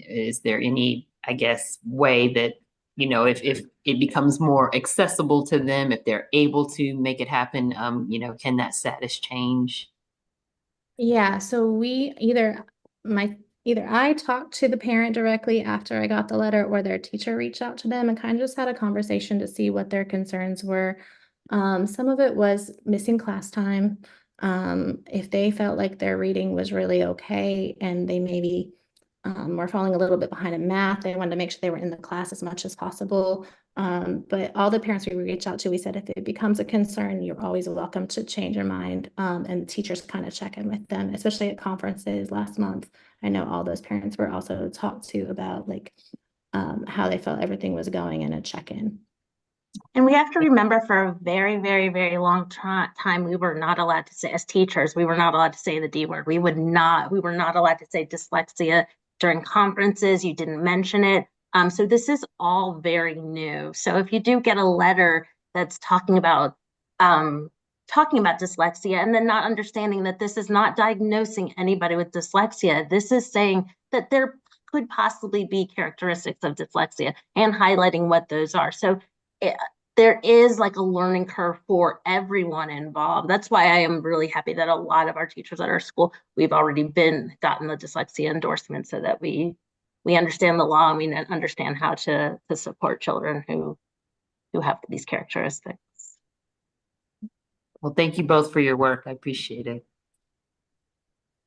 is there any, I guess, way that, if it becomes more accessible to them, if they're able to make it happen, can that status change? Yeah, so either I talked to the parent directly after I got the letter, or their teacher reached out to them and kind of just had a conversation to see what their concerns were. Some of it was missing class time. If they felt like their reading was really okay and they maybe were falling a little bit behind in math, they wanted to make sure they were in the class as much as possible. But all the parents we reached out to, we said, if it becomes a concern, you're always welcome to change your mind. And teachers kind of check in with them, especially at conferences last month. I know all those parents were also talked to about how they felt everything was going in a check-in. And we have to remember, for a very, very, very long time, we were not allowed to say, as teachers, we were not allowed to say the D word. We were not allowed to say dyslexia during conferences. You didn't mention it. So this is all very new. So if you do get a letter that's talking about dyslexia and then not understanding that this is not diagnosing anybody with dyslexia, this is saying that there could possibly be characteristics of dyslexia and highlighting what those are. So there is a learning curve for everyone involved. That's why I am really happy that a lot of our teachers at our school, we've already gotten the dyslexia endorsement, so that we understand the law and we understand how to support children who have these characteristics. Well, thank you both for your work. I appreciate it.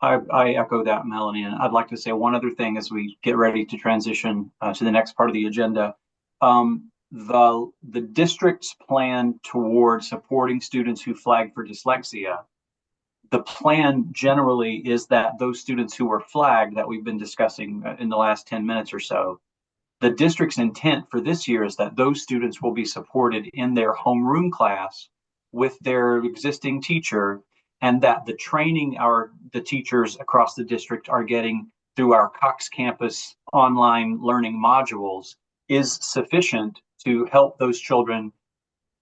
I echo that, Melanie, and I'd like to say one other thing as we get ready to transition to the next part of the agenda. The district's plan toward supporting students who flag for dyslexia, the plan generally is that those students who were flagged that we've been discussing in the last 10 minutes or so, the district's intent for this year is that those students will be supported in their homeroom class with their existing teacher, and that the training the teachers across the district are getting through our Cox Campus online learning modules is sufficient to help those children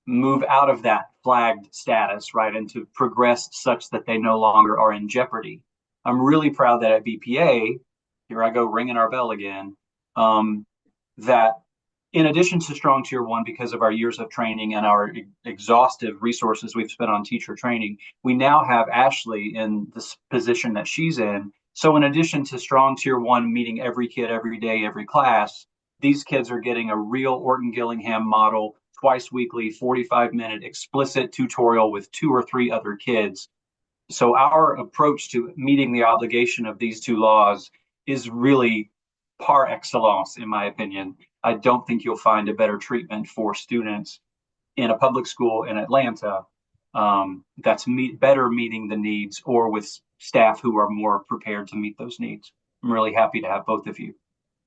move out of that flagged status, right, and to progress such that they no longer are in jeopardy. I'm really proud that at BPA, here I go ringing our bell again, that in addition to strong tier 1, because of our years of training and our exhaustive resources we've spent on teacher training, we now have Ashley in this position that she's in. So in addition to strong tier 1, meeting every kid every day, every class, these kids are getting a real Orton Gillingham model, twice weekly, 45-minute explicit tutorial with 2 or 3 other kids. So our approach to meeting the obligation of these 2 laws is really par excellence, in my opinion. I don't think you'll find a better treatment for students in a public school in Atlanta that's better meeting the needs, or with staff who are more prepared to meet those needs. I'm really happy to have both of you.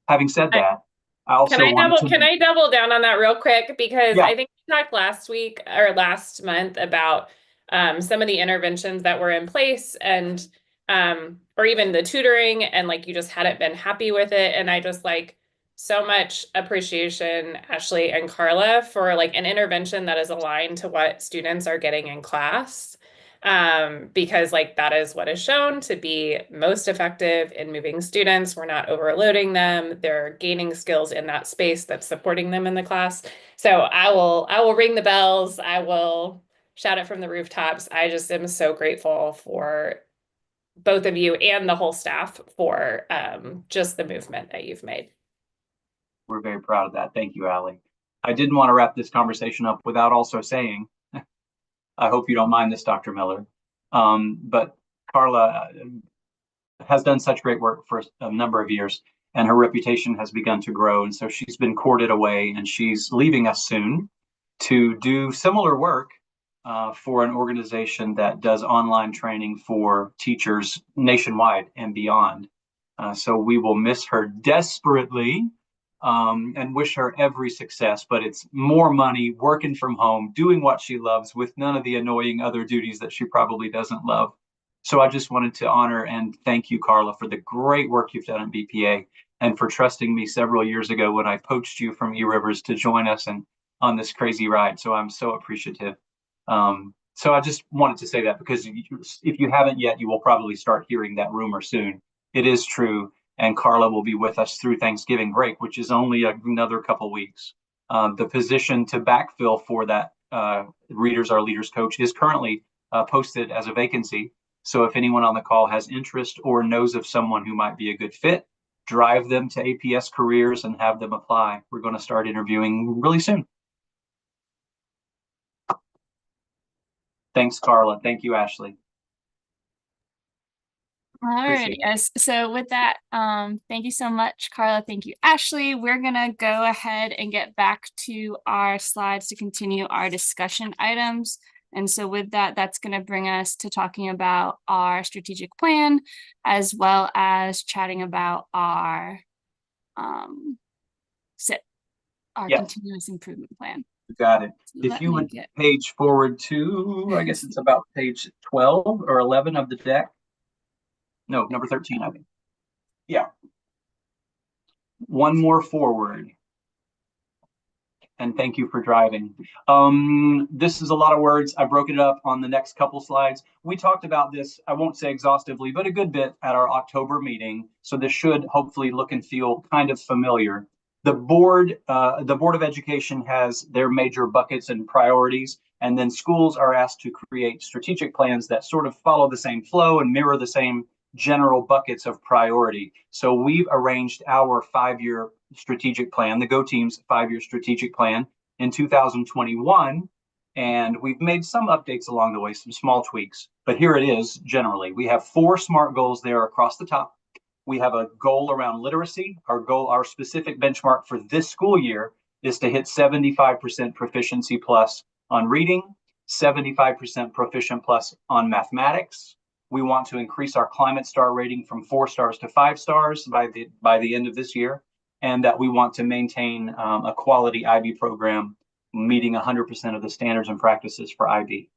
Having said that, Can I double down on that real quick? Because I think we talked last week or last month about some of the interventions that were in place, and or even the tutoring, and like you just hadn't been happy with it. And I just like so much appreciation, Ashley and Carla, for like an intervention that is aligned to what students are getting in class. Because like that is what is shown to be most effective in moving students. We're not overloading them. They're gaining skills in that space that's supporting them in the class. So I will ring the bells. I will shout it from the rooftops. I just am so grateful for both of you and the whole staff for just the movement that you've made. We're very proud of that. Thank you, Allie. I didn't want to wrap this conversation up without also saying, I hope you don't mind this, Dr. Miller, but Carla has done such great work for a number of years, and her reputation has begun to grow. And so she's been courted away, and she's leaving us soon to do similar work for an organization that does online training for teachers nationwide and beyond. So we will miss her desperately and wish her every success, but it's more money, working from home, doing what she loves with none of the annoying other duties that she probably doesn't love. So I just wanted to honor and thank you, Carla, for the great work you've done at BPA and for trusting me several years ago when I poached you from eRivers to join us and on this crazy ride. So I'm so appreciative. So I just wanted to say that because if you haven't yet, you will probably start hearing that rumor soon. It is true. And Carla will be with us through Thanksgiving break, which is only another couple weeks. The position to backfill for that Readers Are Leaders coach is currently posted as a vacancy. So if anyone on the call has interest or knows of someone who might be a good fit, drive them to APS Careers and have them apply. We're going to start interviewing really soon. Thanks, Carla. Thank you, Ashley. All right, yes. So with that, thank you so much, Carla. Thank you, Ashley. We're gonna go ahead and get back to our slides to continue our discussion items. And so with that, that's gonna bring us to talking about our strategic plan, as well as chatting about our continuous improvement plan. You got it. So if you would page forward to, I guess it's about page 12 or 11 of the deck. No, number 13, I think. Yeah. One more forward. And thank you for driving. This is a lot of words. I broke it up on the next couple slides. We talked about this, I won't say exhaustively, but a good bit at our October meeting. So this should hopefully look and feel kind of familiar. The Board of Education has their major buckets and priorities, and then schools are asked to create strategic plans that sort of follow the same flow and mirror the same general buckets of priority. So we've arranged our 5-year strategic plan, the Go Team's 5-year strategic plan in 2021. And we've made some updates along the way, some small tweaks, but here it is generally. We have 4 SMART goals there across the top. We have a goal around literacy. Our specific benchmark for this school year is to hit 75% proficiency plus on reading, 75% proficient plus on mathematics. We want to increase our climate star rating from 4 stars to 5 stars by the end of this year, and that we want to maintain a quality IB program meeting 100% of the standards and practices for IB.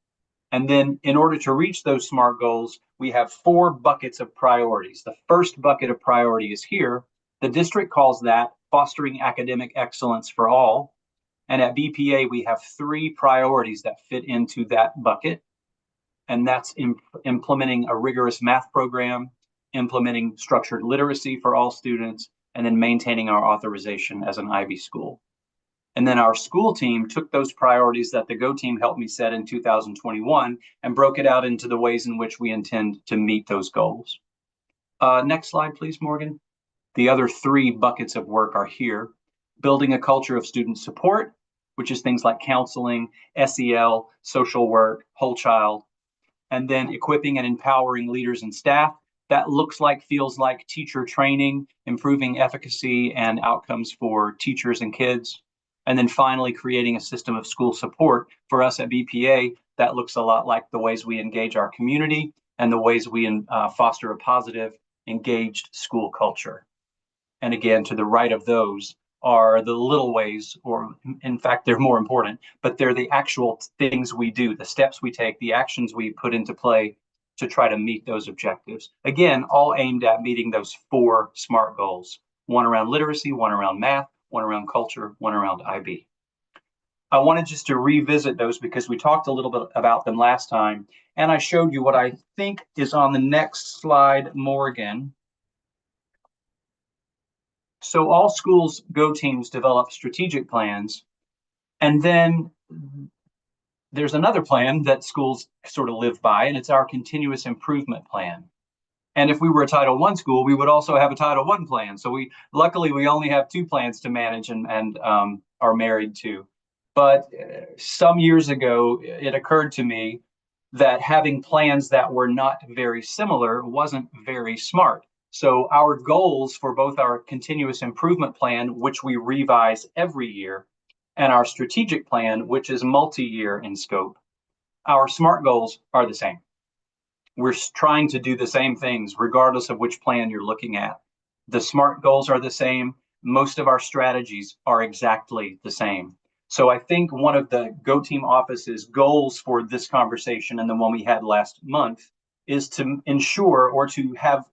And then in order to reach those SMART goals, we have 4 buckets of priorities. The first bucket of priority is here. The district calls that fostering academic excellence for all. And at BPA, we have 3 priorities that fit into that bucket. And that's implementing a rigorous math program, implementing structured literacy for all students, and then maintaining our authorization as an IB school. And then our school team took those priorities that the Go Team helped me set in 2021 and broke it out into the ways in which we intend to meet those goals. Next slide, please, Morgan. The other 3 buckets of work are here. Building a culture of student support, which is things like counseling, SEL, social work, whole child. And then equipping and empowering leaders and staff. That looks like, feels like teacher training, improving efficacy and outcomes for teachers and kids. And then finally, creating a system of school support. For us at BPA, that looks a lot like the ways we engage our community and the ways we foster a positive, engaged school culture. And again, to the right of those are the little ways, or in fact, they're more important, but they're the actual things we do, the steps we take, the actions we put into play to try to meet those objectives. Again, all aimed at meeting those 4 SMART goals, one around literacy, one around math, one around culture, one around IB. I wanted just to revisit those because we talked a little bit about them last time, and I showed you what I think is on the next slide, Morgan. So all schools Go teams develop strategic plans, and then there's another plan that schools sort of live by, and it's our continuous improvement plan. And if we were a Title I school, we would also have a Title I plan. So luckily we only have 2 plans to manage and are married to. But some years ago, it occurred to me that having plans that were not very similar wasn't very smart. So our goals for both our continuous improvement plan, which we revise every year, and our strategic plan, which is multi-year in scope, our SMART goals are the same. We're trying to do the same things regardless of which plan you're looking at. The SMART goals are the same. Most of our strategies are exactly the same. So I think one of the Go Team office's goals for this conversation and the one we had last month is to ensure or to have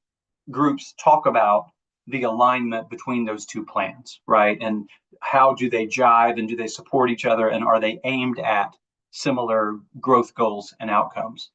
groups talk about the alignment between those 2 plans, right? And how do they jive and do they support each other, and are they aimed at similar growth goals and outcomes?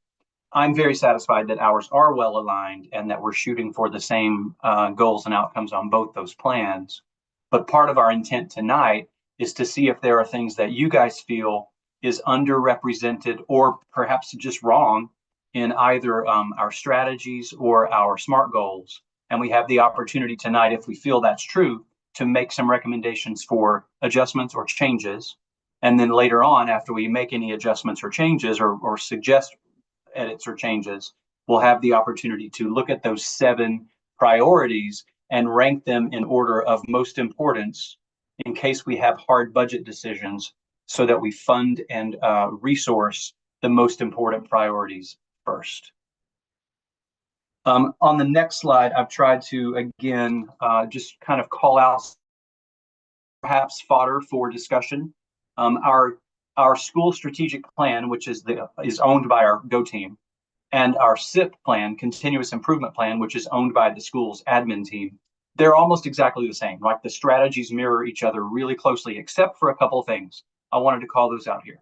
I'm very satisfied that ours are well aligned and that we're shooting for the same goals and outcomes on both those plans. But part of our intent tonight is to see if there are things that you guys feel is underrepresented or perhaps just wrong in either our strategies or our SMART goals. And we have the opportunity tonight, if we feel that's true, to make some recommendations for adjustments or changes. And then later on, after we make any adjustments or changes or suggest edits or changes, we'll have the opportunity to look at those 7 priorities and rank them in order of most importance in case we have hard budget decisions, so that we fund and resource the most important priorities first. On the next slide, I've tried to, again, just kind of call out perhaps fodder for discussion. Our school strategic plan, which is owned by our Go team, and our SIP plan, continuous improvement plan, which is owned by the school's admin team, they're almost exactly the same. Like the strategies mirror each other really closely, except for a couple of things. I wanted to call those out here.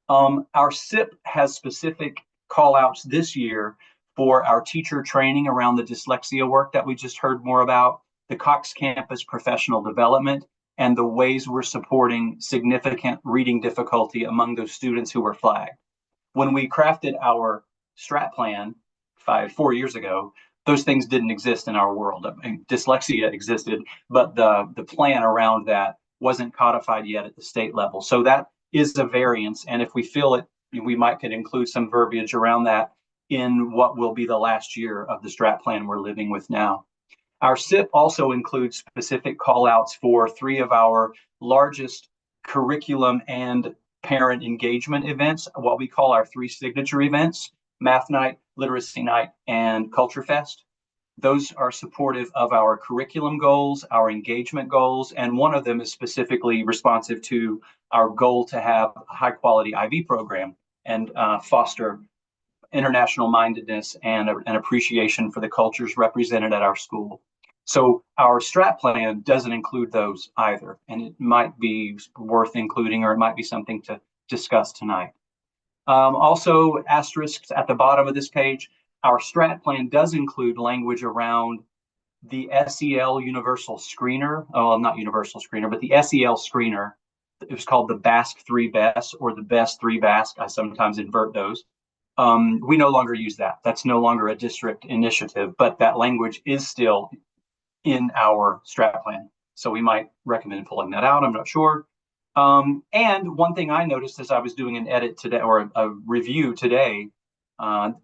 Our SIP has specific call outs this year for our teacher training around the dyslexia work that we just heard more about, the Cox Campus professional development, and the ways we're supporting significant reading difficulty among those students who were flagged. When we crafted our strat plan 4 years ago, those things didn't exist in our world. I mean, dyslexia existed, but the plan around that wasn't codified yet at the state level. So that is a variance. And if we feel it, we might could include some verbiage around that in what will be the last year of the strat plan we're living with now. Our SIP also includes specific call outs for 3 of our largest curriculum and parent engagement events, what we call our 3 signature events: Math Night, Literacy Night, and Culture Fest. Those are supportive of our curriculum goals, our engagement goals, and one of them is specifically responsive to our goal to have a high quality IB program and foster international mindedness and an appreciation for the cultures represented at our school. So our strat plan doesn't include those either, and it might be worth including, or it might be something to discuss tonight. Also, asterisks at the bottom of this page, our strat plan does include language around the SEL universal screener. Oh, not universal screener, but the SEL screener. It was called the BASC 3 BEST or the BEST 3 BASC. I sometimes invert those. We no longer use that. That's no longer a district initiative, but that language is still in our strat plan. So we might recommend pulling that out. I'm not sure. And one thing I noticed as I was doing an edit today, or a review today,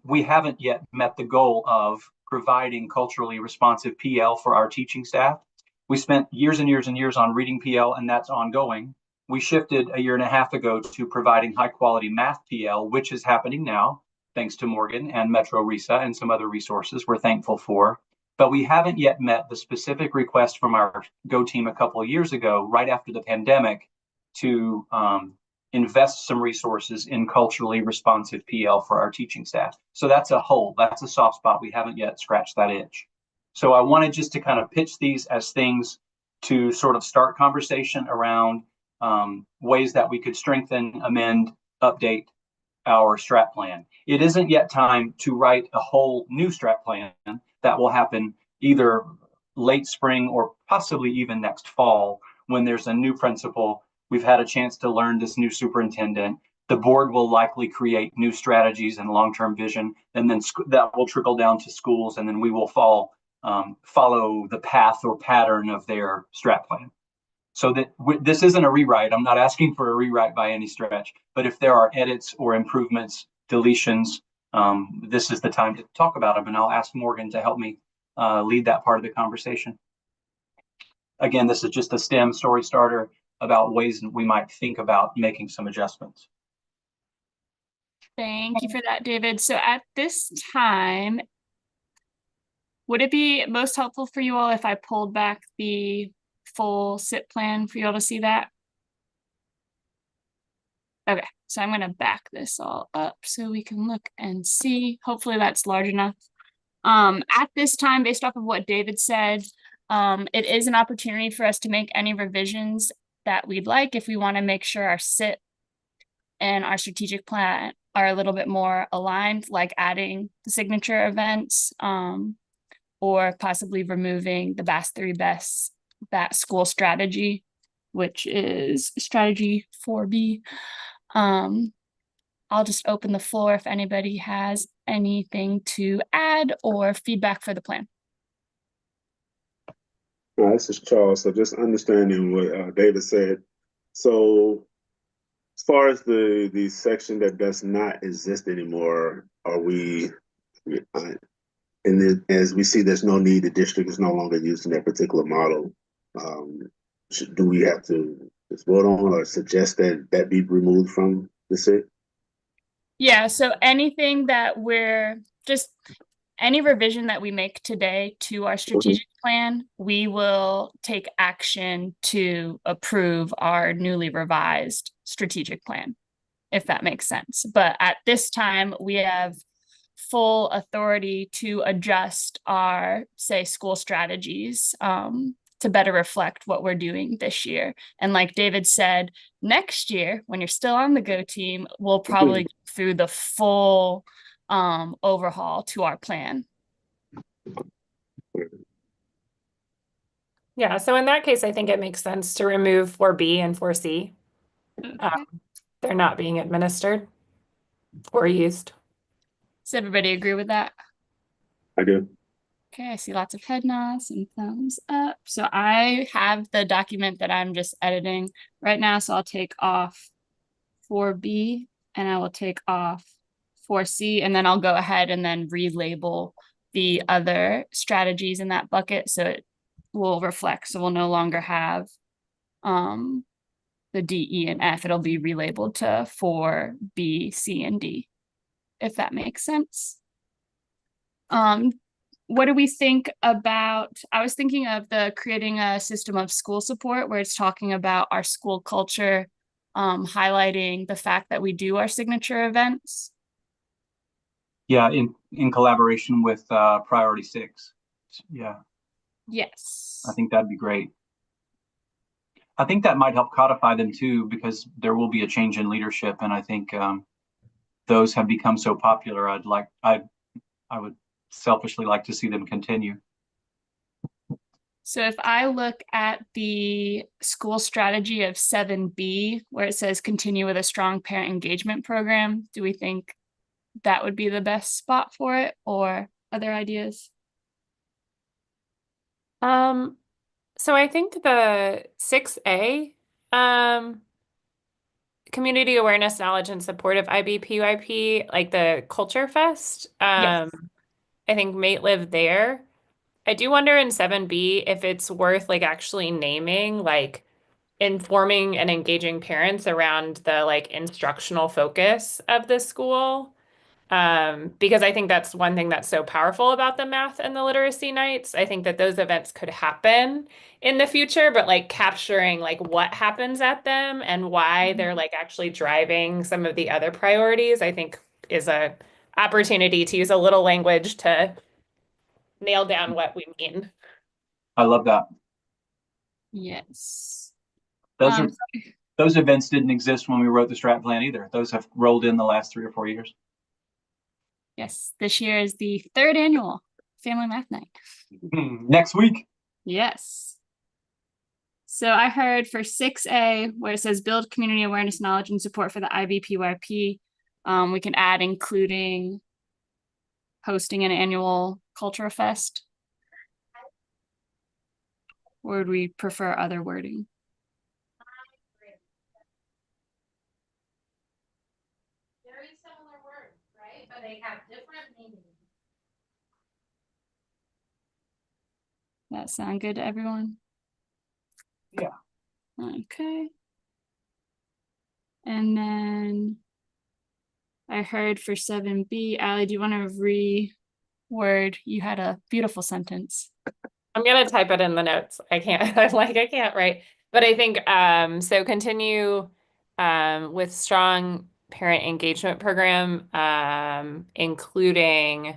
we haven't yet met the goal of providing culturally responsive PL for our teaching staff. We spent years and years and years on reading PL, and that's ongoing. We shifted a year and a half ago to providing high quality math PL, which is happening now, thanks to Morgan and Metro RESA and some other resources we're thankful for. But we haven't yet met the specific request from our Go team a couple of years ago, right after the pandemic, to invest some resources in culturally responsive PL for our teaching staff. So that's a hole, that's a soft spot. We haven't yet scratched that itch. So I wanted just to kind of pitch these as things to sort of start conversation around ways that we could strengthen, amend, update our strat plan. It isn't yet time to write a whole new strat plan. That will happen either late spring or possibly even next fall when there's a new principal. We've had a chance to learn this new superintendent. The board will likely create new strategies and long-term vision, and then that will trickle down to schools, and then we will follow the path or pattern of their strat plan. So that this isn't a rewrite. I'm not asking for a rewrite by any stretch, but if there are edits or improvements, deletions, this is the time to talk about them, and I'll ask Morgan to help me lead that part of the conversation. Again, this is just a STEM story starter about ways we might think about making some adjustments. Thank you for that, David. So at this time, would it be most helpful for you all if I pulled back the full SIP plan for you all to see that? Okay, so I'm going to back this all up so we can look and see. Hopefully that's large enough. At this time, based off of what David said, it is an opportunity for us to make any revisions that we'd like if we want to make sure our SIP and our strategic plan are a little bit more aligned, like adding the signature events, or possibly removing the BAS3 best that school strategy, which is strategy 4B. I'll just open the floor if anybody has anything to add or feedback for the plan. This is Charles. So just understanding what David said. So as far as the section that does not exist anymore, are we, and then as we see there's no need, the district is no longer using that particular model. Do we have to just vote on or suggest that that be removed from the SIP? Yeah, so anything that any revision that we make today to our strategic plan, we will take action to approve our newly revised strategic plan, if that makes sense. But at this time, we have full authority to adjust our, say, school strategies to better reflect what we're doing this year. And like David said, next year, when you're still on the Go team, we'll probably go through the full overhaul to our plan. Yeah, so in that case, I think it makes sense to remove 4B and 4C. Okay. They're not being administered or used. Does everybody agree with that? I do. Okay, I see lots of head nods and thumbs up. So I have the document that I'm just editing right now. So I'll take off 4B and I will take off 4C, and then I'll go ahead and then relabel the other strategies in that bucket so it will reflect. So we'll no longer have the D, E, and F. It'll be relabeled to 4B, C, and D, if that makes sense. What do we think about, I was thinking of creating a system of school support where it's talking about our school culture, highlighting the fact that we do our signature events. Yeah, in collaboration with Priority 6. Yeah. Yes. I think that'd be great. I think that might help codify them too, because there will be a change in leadership, and I think those have become so popular. I would selfishly like to see them continue. So if I look at the school strategy of 7B, where it says continue with a strong parent engagement program, do we think that would be the best spot for it, or other ideas? So I think the 6A, community awareness, knowledge, and support of IBPYP, like the Culture Fest, Yes. I think may live there. I do wonder in 7B if it's worth like actually naming, like informing and engaging parents around the like instructional focus of the school. Because I think that's one thing that's so powerful about the math and the literacy nights. I think that those events could happen in the future, but like capturing like what happens at them and why they're like actually driving some of the other priorities, I think is a opportunity to use a little language to nail down what we mean. I love that. Yes. Those are those events didn't exist when we wrote the strat plan either. Those have rolled in the last 3 or 4 years. Yes, this year is the 3rd annual Family Math Night. Next week. Yes. So I heard for 6A, where it says build community awareness, knowledge, and support for the IBPYP, we can add including hosting an annual culture fest. Or would we prefer other wording? Very similar words, right? But they have different meanings. That sound good to everyone? Yeah. Okay. And then I heard for 7B, Allie, do you want to reword? You had a beautiful sentence. I'm gonna type it in the notes. I can't, I'm like, I can't write. But I think so continue with strong parent engagement program, including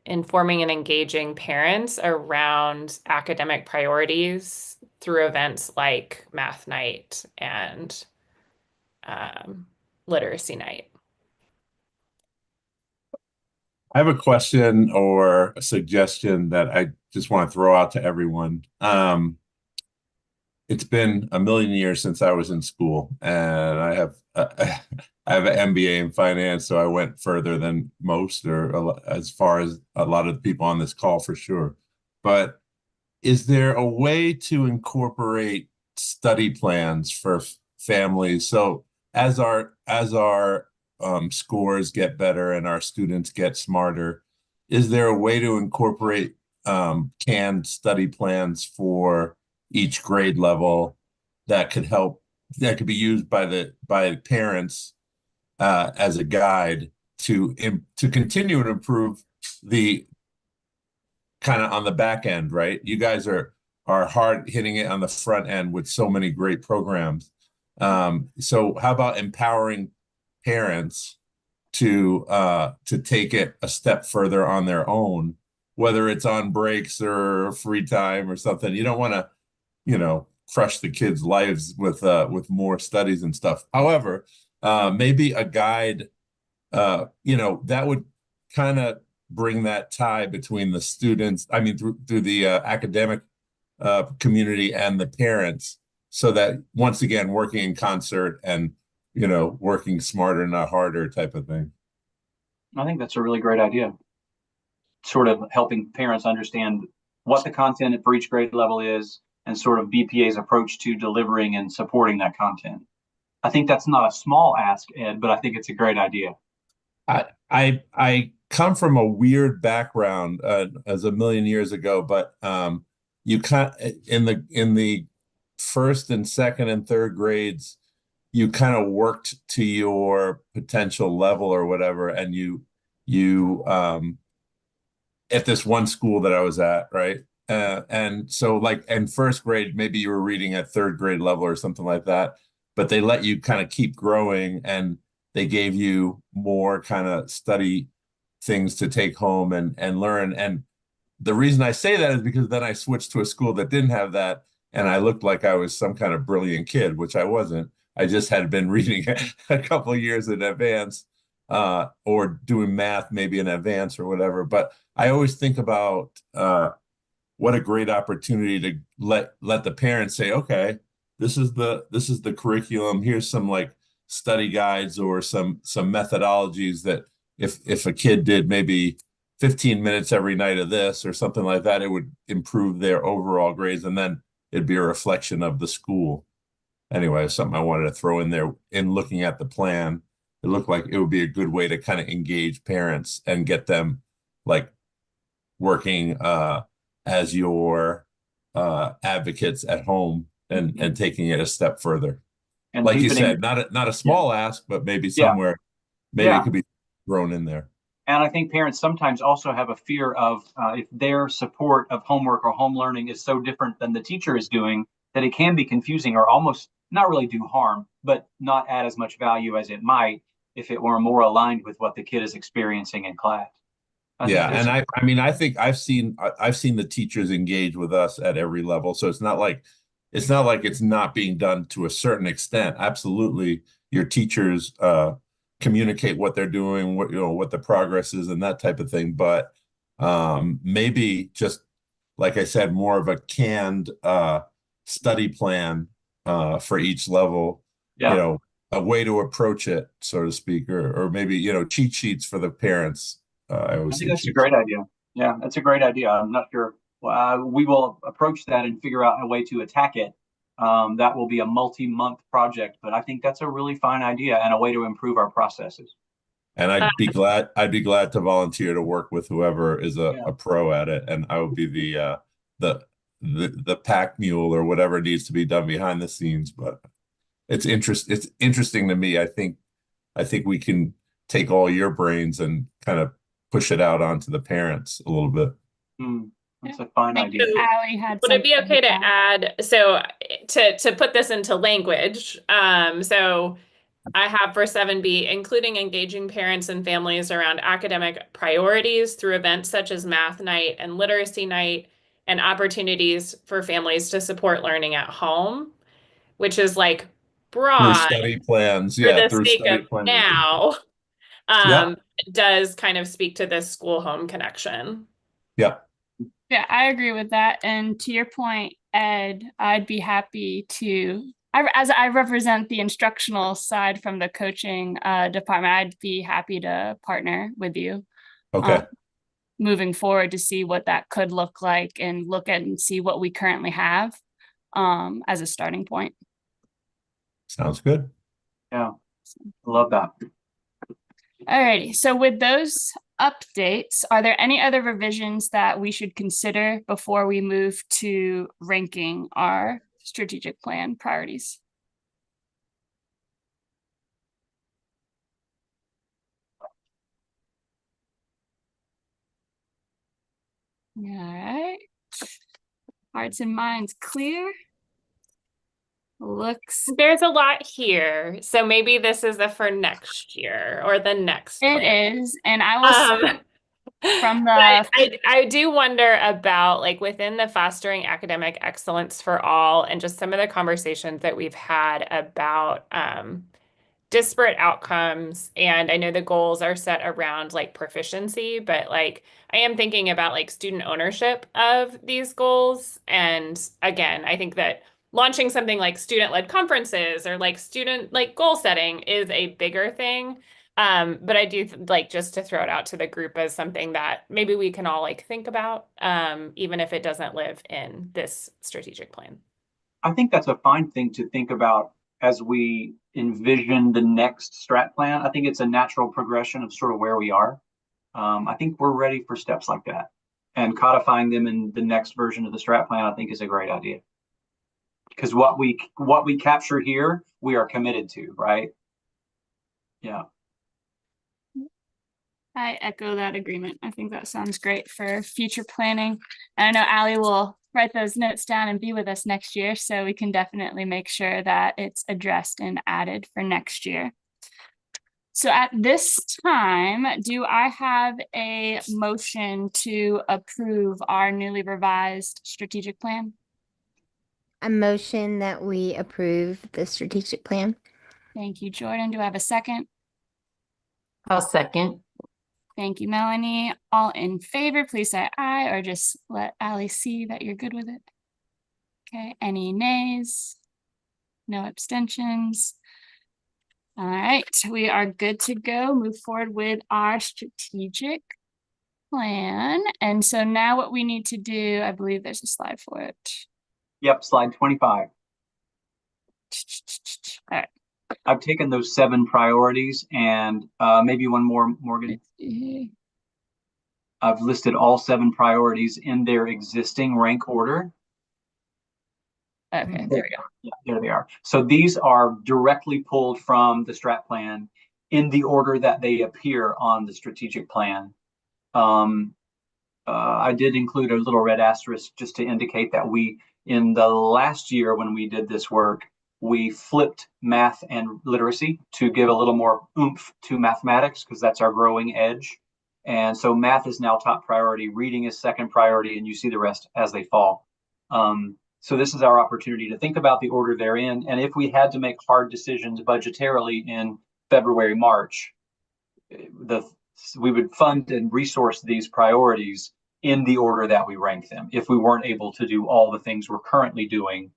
informing and engaging parents around academic priorities through events like Math Night and Literacy Night. I have a question or a suggestion that I just want to throw out to everyone. It's been a million years since I was in school, and I have I have an MBA in finance, so I went further than most, or as far as a lot of the people on this call for sure. But is there a way to incorporate study plans for families? So as our scores get better and our students get smarter, is there a way to incorporate canned study plans for each grade level that could be used by parents as a guide to continue to improve the kind of on the back end, right? You guys are hard hitting it on the front end with so many great programs. So how about empowering parents to take it a step further on their own, whether it's on breaks or free time or something? You don't want to, crush the kids' lives with more studies and stuff. However, maybe a guide, that would kind of bring that tie between the students, I mean, through the academic community and the parents, so that once again, working in concert and, working smarter, not harder type of thing. I think that's a really great idea. Sort of helping parents understand what the content for each grade level is and sort of BPA's approach to delivering and supporting that content. I think that's not a small ask, Ed, but I think it's a great idea. I come from a weird background as a million years ago, but you kind in the first and second and third grades, you kind of worked to your potential level or whatever, and you at this one school that I was at, right? And so like in first grade, maybe you were reading at third grade level or something like that, but they let you kind of keep growing, and they gave you more kind of study things to take home and learn. And the reason I say that is because then I switched to a school that didn't have that, and I looked like I was some kind of brilliant kid, which I wasn't. I just had been reading a couple of years in advance, or doing math maybe in advance or whatever. But I always think about what a great opportunity to let the parents say, okay, this is the curriculum. Here's some like study guides or some methodologies that if a kid did maybe 15 minutes every night of this or something like that, it would improve their overall grades, and then it'd be a reflection of the school. Anyway, something I wanted to throw in there. In looking at the plan, it looked like it would be a good way to kind of engage parents and get them like working as your advocates at home and taking it a step further. and like you deepening. said, not a small ask, but maybe Yeah. somewhere, maybe Yeah. it could be thrown in there. And I think parents sometimes also have a fear of if their support of homework or home learning is so different than the teacher is doing, that it can be confusing or almost not really do harm, but not add as much value as it might if it were more aligned with what the kid is experiencing in class. Yeah, and I mean, I think I've seen the teachers engage with us at every level, so it's not like it's not being done to a certain extent. Absolutely, your teachers communicate what they're doing, what the progress is, and that type of thing. But maybe just like I said, more of a canned study plan for each level. Yeah. A way to approach it, so to speak, or maybe cheat sheets for the parents. I always think say that's a great idea. Yeah, that's a great idea. I'm not sure. We will approach that and figure out a way to attack it. That will be a multi-month project, but I think that's a really fine idea and a way to improve our processes. And I'd be glad to volunteer to work with whoever is a pro at it, and I would be the pack mule or whatever needs to be done behind the scenes. But it's interesting to me. I think we can take all your brains and kind of push it out onto the parents a little bit. That's a fine idea. Allie had Would it be something okay to add, so to put this into language, so I have for 7B, including engaging parents and families around academic priorities through events such as math night and literacy night, and opportunities for families to support learning at home, which is like Through broad study plans, for the through sake study of plans. now, Yeah. does kind of speak to this school home connection. Yeah. Yeah, I agree with that. And to your point, Ed, I'd be happy to, as I represent the instructional side from the coaching department, I'd be happy to partner with you. Okay. Moving forward to see what that could look like and look at and see what we currently have as a starting point. Sounds good. Yeah, love that. Alrighty, so with those updates, are there any other revisions that we should consider before we move to ranking our strategic plan priorities? All right. Hearts and minds clear. Looks. There's a lot here, so maybe this is for next year or the next It plan. is, and I will say from the. I do wonder about like within the fostering academic excellence for all, and just some of the conversations that we've had about disparate outcomes. And I know the goals are set around like proficiency, but like I am thinking about like student ownership of these goals. And again, I think that launching something like student-led conferences or like student like goal setting is a bigger thing. But I do like just to throw it out to the group as something that maybe we can all like think about, even if it doesn't live in this strategic plan. I think that's a fine thing to think about as we envision the next strat plan. I think it's a natural progression of sort of where we are. I think we're ready for steps like that, and codifying them in the next version of the strat plan, I think, is a great idea. Because what we capture here, we are committed to, right? Yeah. I echo that agreement. I think that sounds great for future planning. And I know Allie will write those notes down and be with us next year, so we can definitely make sure that it's addressed and added for next year. So at this time, do I have a motion to approve our newly revised strategic plan? A motion that we approve the strategic plan. Thank you, Jordan. Do I have a second? I'll second. Thank you, Melanie. All in favor, please say aye, or just let Allie see that you're good with it. Okay, any nays? No abstentions. All right, we are good to go. Move forward with our strategic plan. And so now what we need to do, I believe there's a slide for it. Yep, slide 25. All right. I've taken those 7 priorities and maybe one more, Morgan. I've listed all 7 priorities in their existing rank order. Okay, there we go. Yeah, there they are. So these are directly pulled from the strat plan in the order that they appear on the strategic plan. I did include a little red asterisk just to indicate that in the last year when we did this work, we flipped math and literacy to give a little more oomph to mathematics because that's our growing edge. And so math is now top priority, reading is second priority, and you see the rest as they fall. So this is our opportunity to think about the order they're in. And if we had to make hard decisions budgetarily in February, March, we would fund and resource these priorities in the order that we rank them. If we weren't able to do all the things we're currently doing,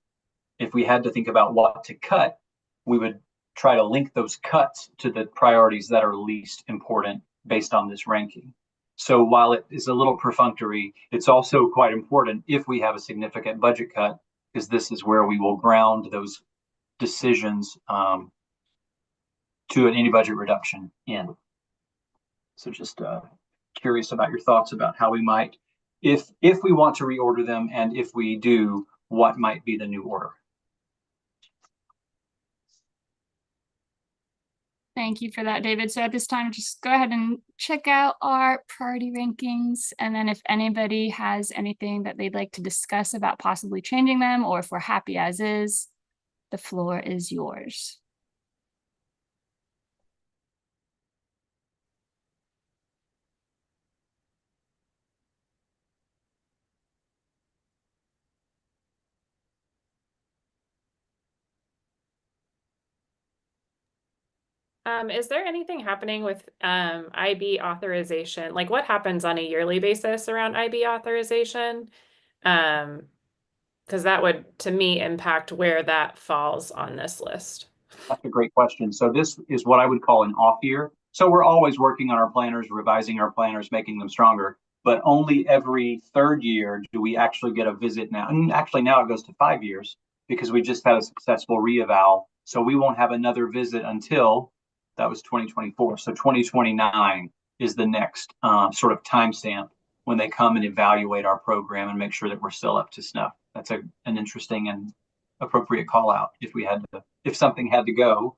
if we had to think about what to cut, we would try to link those cuts to the priorities that are least important based on this ranking. So while it is a little perfunctory, it's also quite important if we have a significant budget cut, because this is where we will ground those decisions to any budget reduction in. So just curious about your thoughts about how we might, if we want to reorder them, and if we do, what might be the new order. Thank you for that, David. So at this time, just go ahead and check out our priority rankings. And then if anybody has anything that they'd like to discuss about possibly changing them, or if we're happy as is, the floor is yours. Is there anything happening with IB authorization? Like what happens on a yearly basis around IB authorization? Because that would, to me, impact where that falls on this list. That's a great question. So this is what I would call an off year. So we're always working on our planners, revising our planners, making them stronger, but only every third year do we actually get a visit now. And actually now it goes to 5 years because we just had a successful reeval. So we won't have another visit until that was 2024. So 2029 is the next sort of timestamp when they come and evaluate our program and make sure that we're still up to snuff. That's an interesting and appropriate call out if something had to go.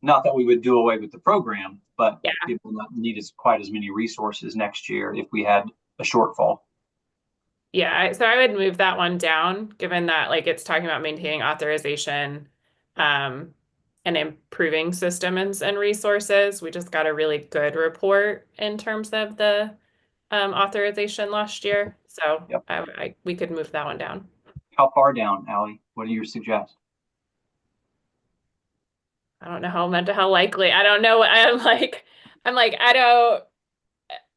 Not that we would do away with the program, but yeah, people not need quite as many resources next year if we had a shortfall. Yeah, so I would move that one down, given that like it's talking about maintaining authorization and improving systems and resources. We just got a really good report in terms of the authorization last year. So yep. We could move that one down. How far down, Allie? What do you suggest? I don't know how likely. I don't know.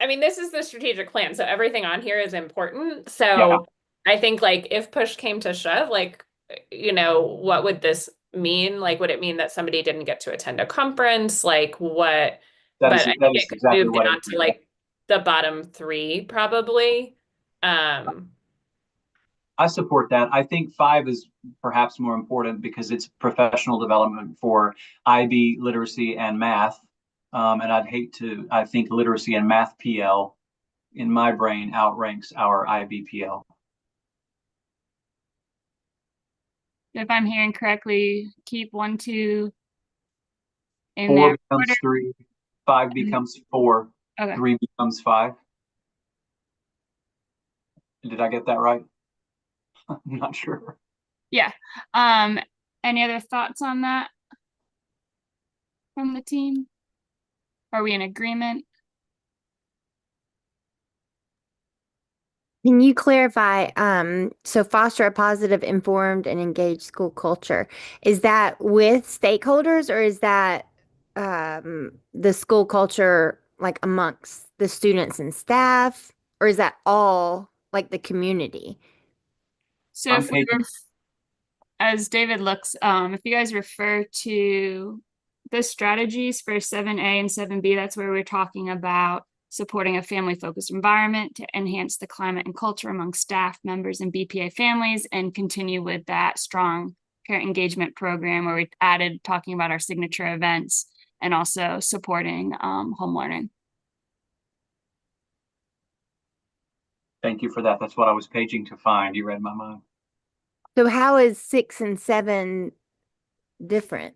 I mean, this is the strategic plan, so everything on here is important. So yeah. I think like if push came to shove, like, you know, what would this mean? Like, would it mean that somebody didn't get to attend a conference? Like what? But I think it could exactly move down to like the bottom 3 probably. I support that. I think 5 is perhaps more important because it's professional development for IB, literacy, and math. And I think literacy and math PL in my brain outranks our IB PL. If I'm hearing correctly, keep 1, 2 in 4 there. becomes order. 3, 5 becomes 4, okay. 3 becomes 5. Did I get that right? I'm not sure. Yeah. Any other thoughts on that from the team? Are we in agreement? Can you clarify, so foster a positive, informed, and engaged school culture. Is that with stakeholders, or is that the school culture like amongst the students and staff, or is that all like the community? So if we as David looks, if you guys refer to the strategies for 7A and 7B, that's where we're talking about supporting a family-focused environment to enhance the climate and culture among staff members and BPA families, and continue with that strong parent engagement program where we added talking about our signature events and also supporting home learning. Thank you for that. That's what I was paging to find. You read my mind. So how is 6 and 7 different?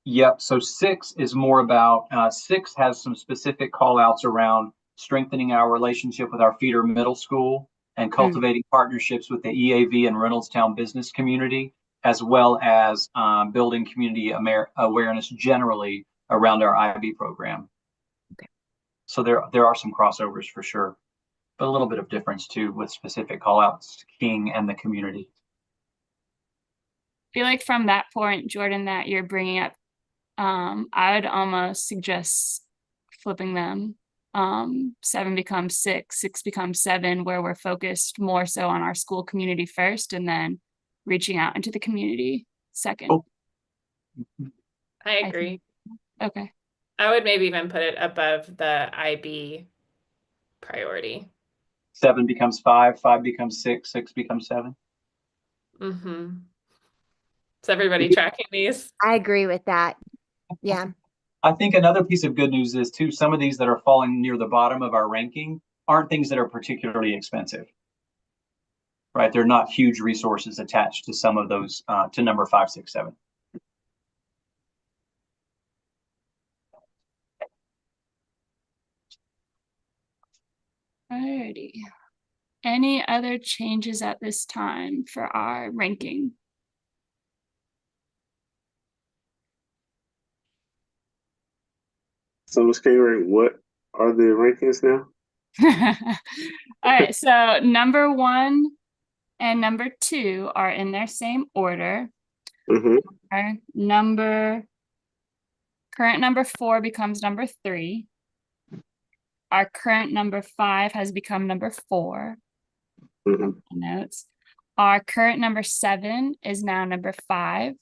Yep. So 6 is more about 6 has some specific call outs around strengthening our relationship with our feeder middle school and cultivating partnerships with the EAV and Reynoldstown business community, as well as building community awareness generally around our IB program. Okay. So there are some crossovers for sure, but a little bit of difference too with specific call outs to King and the community. I feel like from that point, Jordan, that you're bringing up, I would almost suggest flipping them. 7 becomes 6, 6 becomes 7, where we're focused more so on our school community first and then reaching out into the community second. Oh. I agree. Okay. I would maybe even put it above the IB priority. 7 becomes 5, 5 becomes 6, 6 becomes 7. Mm-hmm. Is everybody tracking these? I agree with that. Yeah. I think another piece of good news is too, some of these that are falling near the bottom of our ranking aren't things that are particularly expensive, right? They're not huge resources attached to some of those, to number 5, 6, 7. Alrighty. Any other changes at this time for our ranking? So, Ms. King, what are the rankings now? All right, so number 1 and number 2 are in their same order. Mm-hmm. Our current number 4 becomes number 3. Our current number 5 has become number 4. Mm-hmm. Notes. Our current number 7 is now number 5.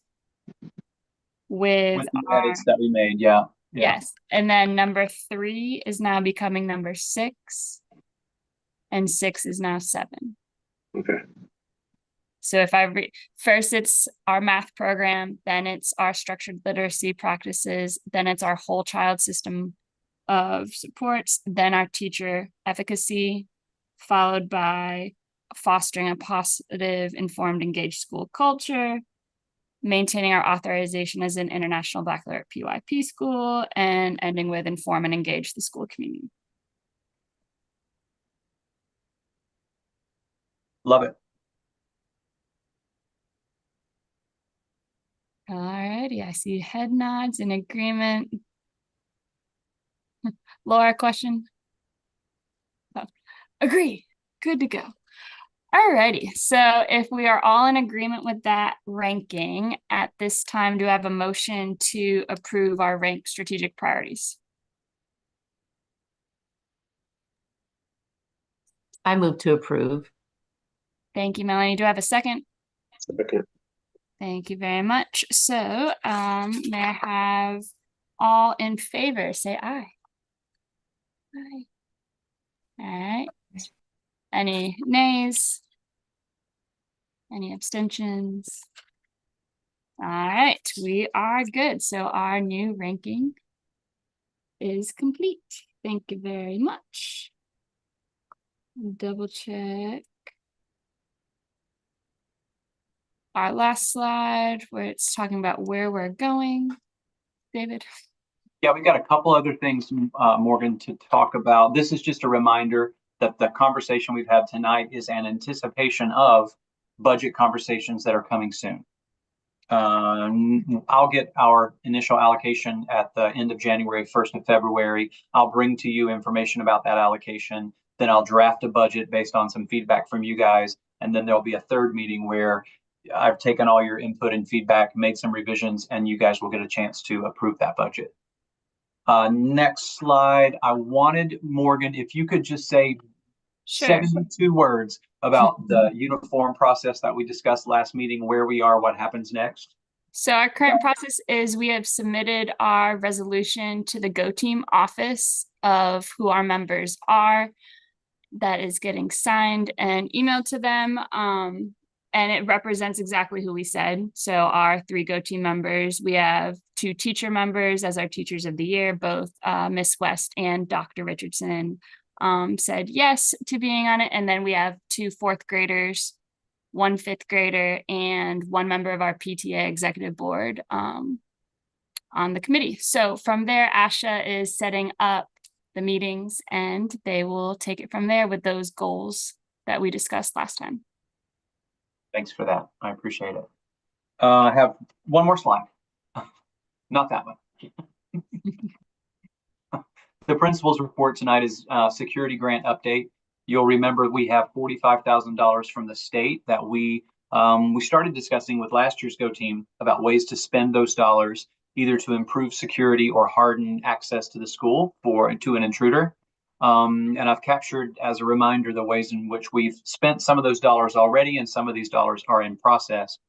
With the our edits that we made, yeah. yes, and then number 3 is now becoming number 6, and 6 is now 7. Okay. So if first it's our math program, then it's our structured literacy practices, then it's our whole child system of supports, then our teacher efficacy, followed by fostering a positive, informed, engaged school culture, maintaining our authorization as an international baccalaureate PYP school, and ending with inform and engage the school community. Love it. Alrighty, I see head nods in agreement. Laura, question? Oh, agree. Good to go. Alrighty, so if we are all in agreement with that ranking, at this time, do I have a motion to approve our ranked strategic priorities? I move to approve. Thank you, Melanie. Do I have a second? Second. Thank you very much. So, may I have all in favor say aye? Aye. All right. Any nays? Any abstentions? All right, we are good. So our new ranking is complete. Thank you very much. Double check our last slide where it's talking about where we're going. David? Yeah, we've got a couple other things, Morgan, to talk about. This is just a reminder that the conversation we've had tonight is an anticipation of budget conversations that are coming soon. I'll get our initial allocation at the end of January, 1st of February. I'll bring to you information about that allocation. Then I'll draft a budget based on some feedback from you guys. And then there'll be a third meeting where I've taken all your input and feedback, made some revisions, and you guys will get a chance to approve that budget. Next slide. I wanted, Morgan, if you could just say 72 words about the uniform process that we discussed last meeting, where we are, what happens next. So our current process is we have submitted our resolution to the Go Team office of who our members are. That is getting signed and emailed to them. And it represents exactly who we said. So our 3 Go Team members, we have 2 teacher members as our teachers of the year, both Miss West and Dr. Richardson said yes to being on it. And then we have 2 4th graders one fifth grader, and one member of our PTA executive board on the committee. So from there, Asha is setting up the meetings, and they will take it from there with those goals that we discussed last time. Thanks for that. I appreciate it. I have one more slide. Not that one. The principal's report tonight is security grant update. You'll remember we have $45,000 from the state that we started discussing with last year's Go team about ways to spend those dollars either to improve security or harden access to the school to an intruder. And I've captured as a reminder the ways in which we've spent some of those dollars already, and some of these dollars are in process.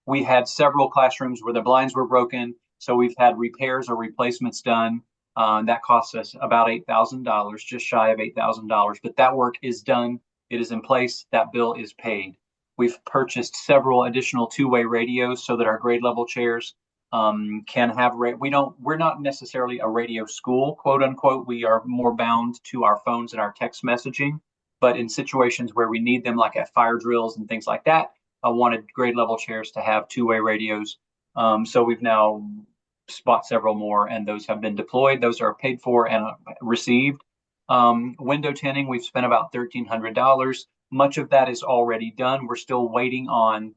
We had several classrooms where the blinds were broken, so we've had repairs or replacements done. That costs us about $8,000, just shy of $8,000, but that work is done. It is in place. That bill is paid. We've purchased several additional two-way radios so that our grade level chairs can have, we're not necessarily a radio school, quote unquote. We are more bound to our phones and our text messaging, but in situations where we need them, like at fire drills and things like that, I wanted grade level chairs to have two-way radios. So we've now bought several more, and those have been deployed. Those are paid for and received. Window tinting, we've spent about $1,300. Much of that is already done. We're still waiting on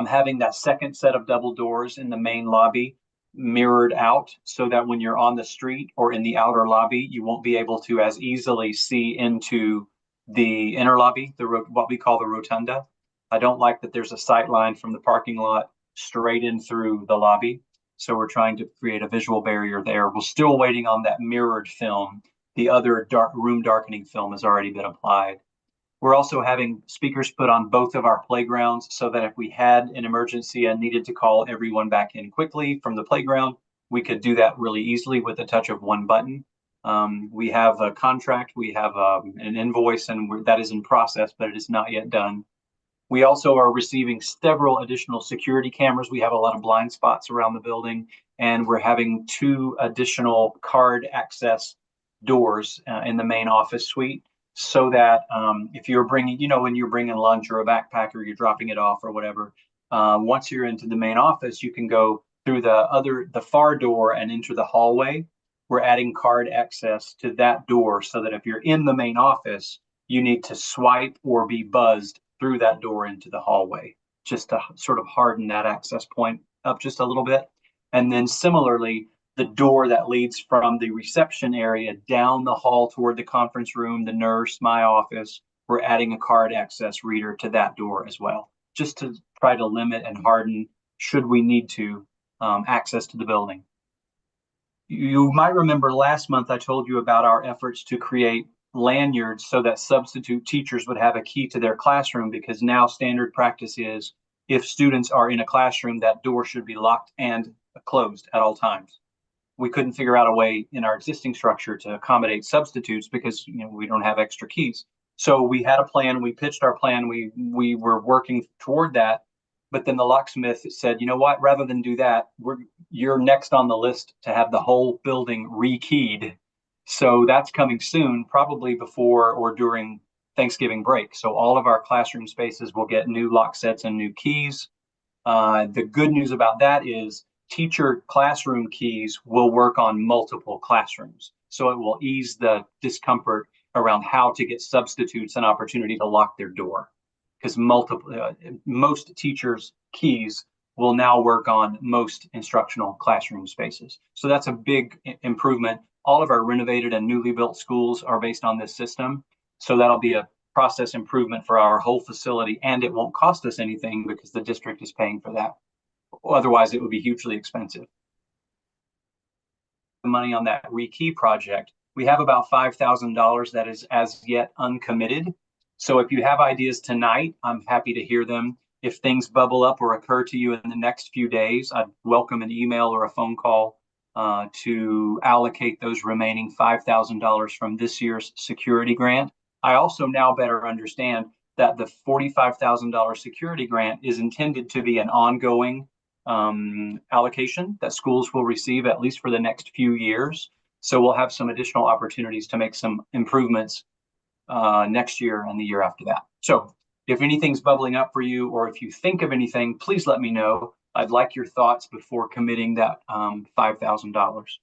having that second set of double doors in the main lobby mirrored out, so that when you're on the street or in the outer lobby, you won't be able to as easily see into the inner lobby, what we call the rotunda. I don't like that there's a sight line from the parking lot straight in through the lobby. So we're trying to create a visual barrier there. We're still waiting on that mirrored film. The other room darkening film has already been applied. We're also having speakers put on both of our playgrounds so that if we had an emergency and needed to call everyone back in quickly from the playground, we could do that really easily with the touch of one button. We have a contract, we have an invoice, and that is in process, but it is not yet done. We also are receiving several additional security cameras. We have a lot of blind spots around the building, and we're having 2 additional card access doors in the main office suite, so that if you're bringing, when you're bringing lunch or a backpack or you're dropping it off or whatever, once you're into the main office, you can go through the far door and enter the hallway. We're adding card access to that door so that if you're in the main office, you need to swipe or be buzzed through that door into the hallway, just to sort of harden that access point up just a little bit. And then similarly, the door that leads from the reception area down the hall toward the conference room, the nurse, my office, we're adding a card access reader to that door as well, just to try to limit and harden, should we need to, access to the building. You might remember last month I told you about our efforts to create lanyards so that substitute teachers would have a key to their classroom, because now standard practice is if students are in a classroom, that door should be locked and closed at all times. We couldn't figure out a way in our existing structure to accommodate substitutes because we don't have extra keys. So we had a plan, we pitched our plan, we were working toward that, but then the locksmith said, you know what, rather than do that, you're next on the list to have the whole building rekeyed. So that's coming soon, probably before or during Thanksgiving break. So all of our classroom spaces will get new lock sets and new keys. The good news about that is teacher classroom keys will work on multiple classrooms. So it will ease the discomfort around how to get substitutes an opportunity to lock their door, because most teachers' keys will now work on most instructional classroom spaces. So that's a big improvement. All of our renovated and newly built schools are based on this system. So that'll be a process improvement for our whole facility, and it won't cost us anything because the district is paying for that. Otherwise, it would be hugely expensive. The money on that rekey project, we have about $5,000 that is as yet uncommitted. So if you have ideas tonight, I'm happy to hear them. If things bubble up or occur to you in the next few days, I'd welcome an email or a phone call to allocate those remaining $5,000 from this year's security grant. I also now better understand that the $45,000 security grant is intended to be an ongoing allocation that schools will receive at least for the next few years. So we'll have some additional opportunities to make some improvements next year and the year after that. So If anything's bubbling up for you, or if you think of anything, please let me know. I'd like your thoughts before committing that $5,000.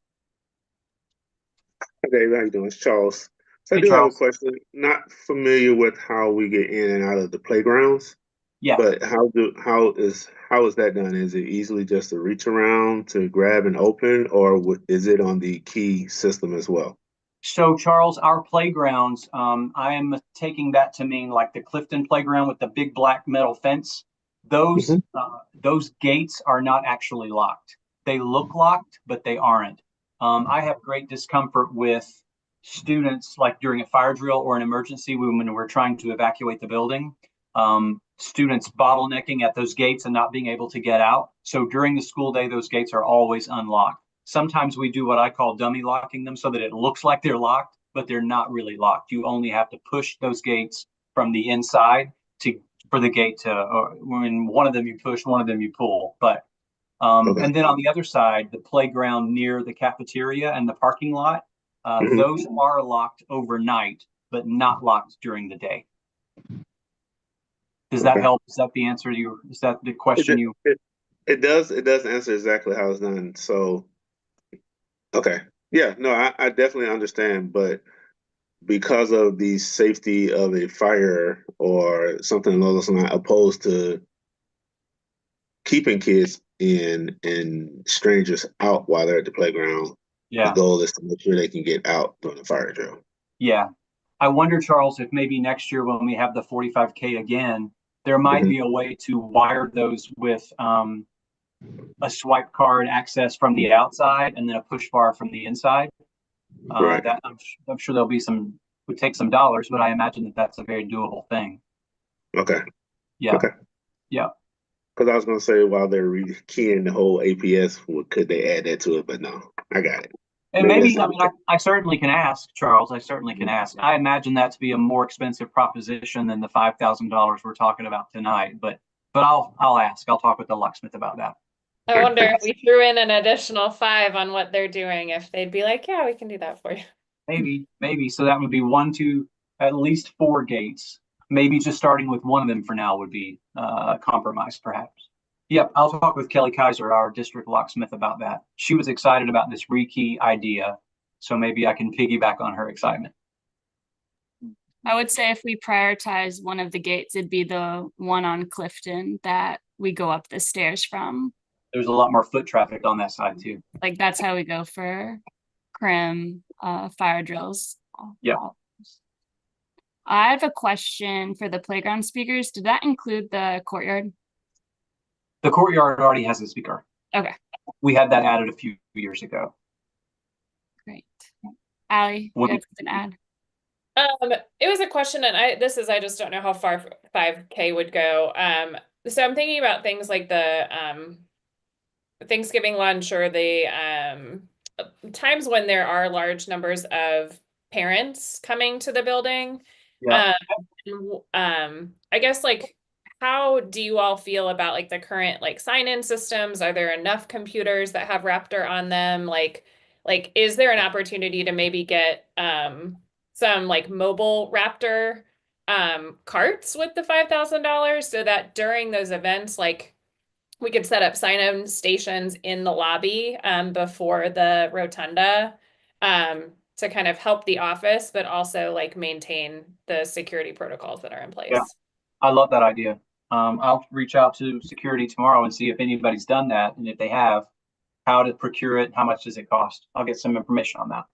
Hey Dave, how you doing? It's Charles. So I Hey, do have a Charles. question. Not familiar with how we get in and out of the playgrounds, Yeah. but how is that done? Is it easily just to reach around to grab and open, or is it on the key system as well? So, Charles, our playgrounds, I am taking that to mean like the Clifton playground with the big black metal fence. Those Mhm. those gates are not actually locked. They look locked, but they aren't. I have great discomfort with students, like during a fire drill or an emergency when we're trying to evacuate the building. Students bottlenecking at those gates and not being able to get out. So during the school day, those gates are always unlocked. Sometimes we do what I call dummy locking them so that it looks like they're locked, but they're not really locked. You only have to push those gates from the inside for the gate to, or when one of them you push, one of them you pull. But Okay. and then on the other side, the playground near the cafeteria and the parking lot, Mhm. those are locked overnight, but not locked during the day. Does that Okay. help? Is that the answer to your, is that the question you? It does answer exactly how it's done. So, okay. Yeah, no, I definitely understand, but because of the safety of a fire or something along those lines, opposed to keeping kids in and strangers out while they're at the playground, the Yeah, goal is to make sure they can get out during the fire drill. yeah. I wonder, Charles, if maybe next year when we have the 45K again, there might Mhm. be a way to wire those with a swipe card access from the outside and then a push bar from the inside. Right. That I'm sure there'll be some, would take some dollars, but I imagine that that's a very doable thing. Okay. Yeah, Okay. yeah. Because I was going to say while they're keying the whole APS, could they add that to it? But no, I got it. And Maybe that's maybe, I not mean, I certainly can ask, Charles. I certainly can ask. I imagine that to be a more expensive proposition than the $5,000 we're talking about tonight. But I'll ask. I'll talk with the locksmith about that. I wonder if we threw in an additional 5 on what they're doing, if they'd be like, yeah, we can do that for you. Maybe. So that would be 1, 2, at least 4 gates. Maybe just starting with one of them for now would be a compromise, perhaps. Yep, I'll talk with Kelly Kaiser, our district locksmith, about that. She was excited about this rekey idea, so maybe I can piggyback on her excitement. I would say if we prioritize one of the gates, it'd be the one on Clifton that we go up the stairs from. There's a lot more foot traffic on that side too. Like that's how we go for crim, fire drills. Yep. I have a question for the playground speakers. Did that include the courtyard? The courtyard already has a speaker. Okay, We had that added a few years ago. great. Allie, you What- have something to add? It was a question, and I just don't know how far 5K would go. So I'm thinking about things like the Thanksgiving lunch or the times when there are large numbers of parents coming to the building. Yeah. I guess like how do you all feel about like the current like sign-in systems? Are there enough computers that have Raptor on them? Like is there an opportunity to maybe get some like mobile Raptor carts with the $5,000 so that during those events, like we could set up sign-in stations in the lobby before the rotunda to kind of help the office, but also like maintain the security protocols that are in place. Yeah. I love that idea. I'll reach out to security tomorrow and see if anybody's done that, and if they have, how to procure it, how much does it cost? I'll get some information on that.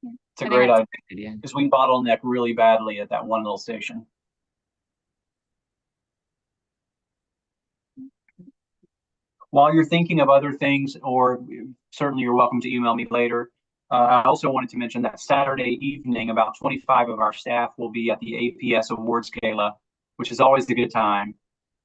It's a I think great that's idea because we bottleneck really badly at that one little station. While you're thinking of other things, or certainly you're welcome to email me later. I also wanted to mention that Saturday evening, about 25 of our staff will be at the APS Awards Gala, which is always a good time.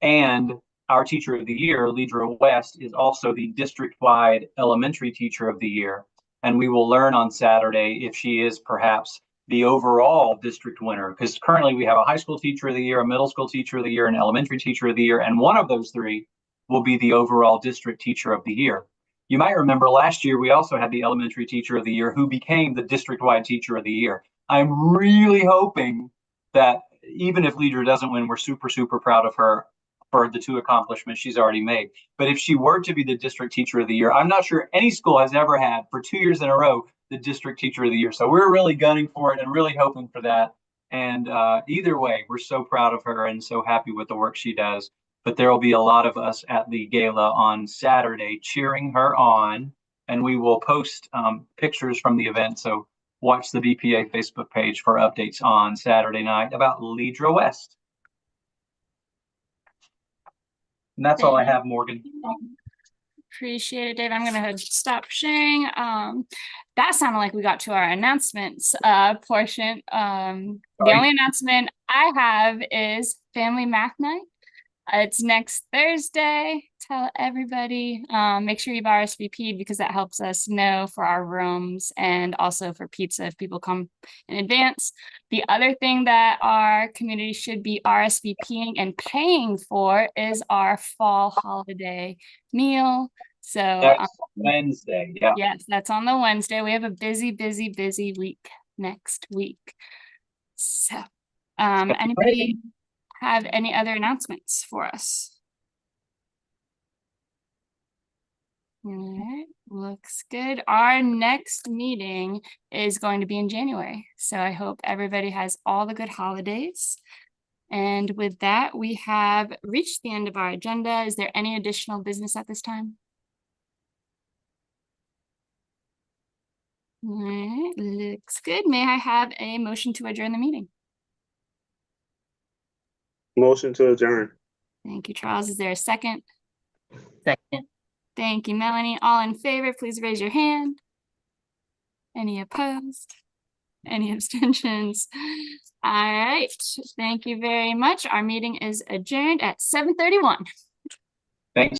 And our Teacher of the Year, Leadra West, is also the district-wide Elementary Teacher of the Year. And we will learn on Saturday if she is perhaps the overall district winner, because currently we have a high school Teacher of the Year, a middle school Teacher of the Year, an elementary Teacher of the Year, and one of those 3 will be the overall district Teacher of the Year. You might remember last year we also had the elementary Teacher of the Year who became the district-wide Teacher of the Year. I'm really hoping that even if Leader doesn't win, we're super, super proud of her for the 2 accomplishments she's already made. But if she were to be the district teacher of the year, I'm not sure any school has ever had for 2 years in a row the district teacher of the year. So we're really gunning for it and really hoping for that. And either way, we're so proud of her and so happy with the work she does. But there will be a lot of us at the gala on Saturday cheering her on, and we will post pictures from the event. So watch the BPA Facebook page for updates on Saturday night about Leadra West. And that's all I have, Morgan. Appreciate it, Dave. I'm gonna stop sharing. That sounded like we got to our announcements portion. The only announcement I have is Family Math Night. It's next Thursday. Tell everybody. Make sure you've RSVP'd because that helps us know for our rooms and also for pizza if people come in advance. The other thing that our community should be RSVPing and paying for is our fall holiday meal. So that's Wednesday. Yeah. Yes, that's on the Wednesday. We have a busy, busy, busy week next week. So anybody have any other announcements for us? All right, looks good. Our next meeting is going to be in January. So I hope everybody has all the good holidays. And with that, we have reached the end of our agenda. Is there any additional business at this time? All right, looks good. May I have a motion to adjourn the meeting? Motion to adjourn. Thank you, Charles. Is there a second? Second. Thank you, Melanie. All in favor, please raise your hand. Any opposed? Any abstentions? All right. Thank you very much. Our meeting is adjourned at 7:31. Thanks.